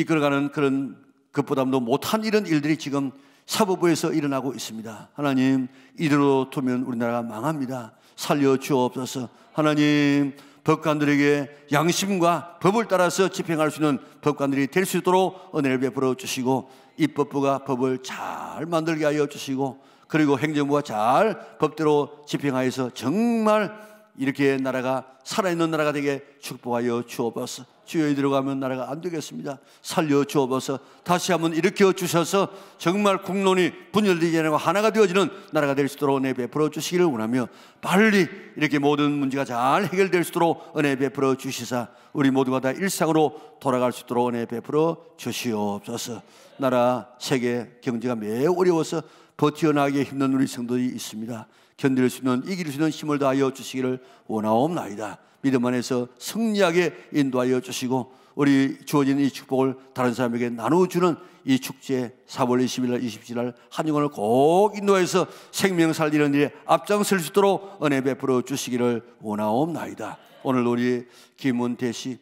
걸어가는 그런 것보다도 못한 이런 일들이 지금 사법부에서 일어나고 있습니다. 하나님, 이대로 두면 우리나라가 망합니다. 살려 주옵소서. 하나님, 법관들에게 양심과 법을 따라서 집행할 수 있는 법관들이 될 수 있도록 은혜를 베풀어 주시고 입법부가 법을 잘 만들게 하여 주시고 그리고 행정부가 잘 법대로 집행하여서 정말 이렇게 나라가 살아있는 나라가 되게 축복하여 주옵소서. 주여 이대로 가면 나라가 안 되겠습니다. 살려 주옵소서. 다시 한번 일으켜 주셔서 정말 국론이 분열되지 않고 하나가 되어지는 나라가 될 수 있도록 은혜 베풀어 주시기를 원하며 빨리 이렇게 모든 문제가 잘 해결될 수 있도록 은혜 베풀어 주시사 우리 모두가 다 일상으로 돌아갈 수 있도록 은혜 베풀어 주시옵소서. 나라 세계 경제가 매우 어려워서 버텨나가기 힘든 우리 성도들이 있습니다. 견딜 수 있는 이길 수 있는 힘을 다하여 주시기를 원하옵나이다. 믿음 안에서 승리하게 인도하여 주시고 우리 주어진 이 축복을 다른 사람에게 나누어주는 이 축제 4월 20일, 27일 한 주간을 꼭 인도해서 생명 살리는 일에 앞장설 수 있도록 은혜 베풀어 주시기를 원하옵나이다. 오늘 우리 김은태 씨,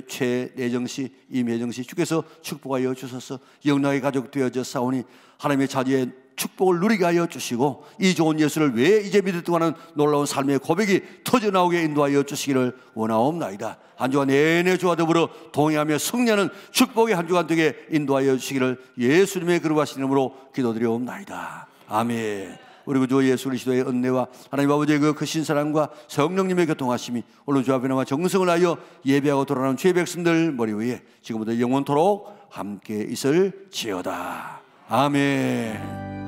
최내정 씨, 임혜정 씨 주께서 축복하여 주셔서 영락의 가족 되어져 싸우니 하나님의 자녀의 축복을 누리게 하여 주시고 이 좋은 예수를 왜 이제 믿을 동안은 놀라운 삶의 고백이 터져나오게 인도하여 주시기를 원하옵나이다. 한 주간 내내 주와 더불어 동행하며 승리하는 축복의 한 주간 되게 인도하여 주시기를 예수님의 거룩하신 이름으로 기도드리옵나이다. 아멘. 우리 구주 예수 그리스도의 은혜와 하나님 아버지의 그 크신 사랑과 성령님의 교통하심이 오늘 주 앞에 나와 정성을 하여 예배하고 돌아가는 주의 백성들 머리 위에 지금부터 영원토록 함께 있을지어다. 아멘.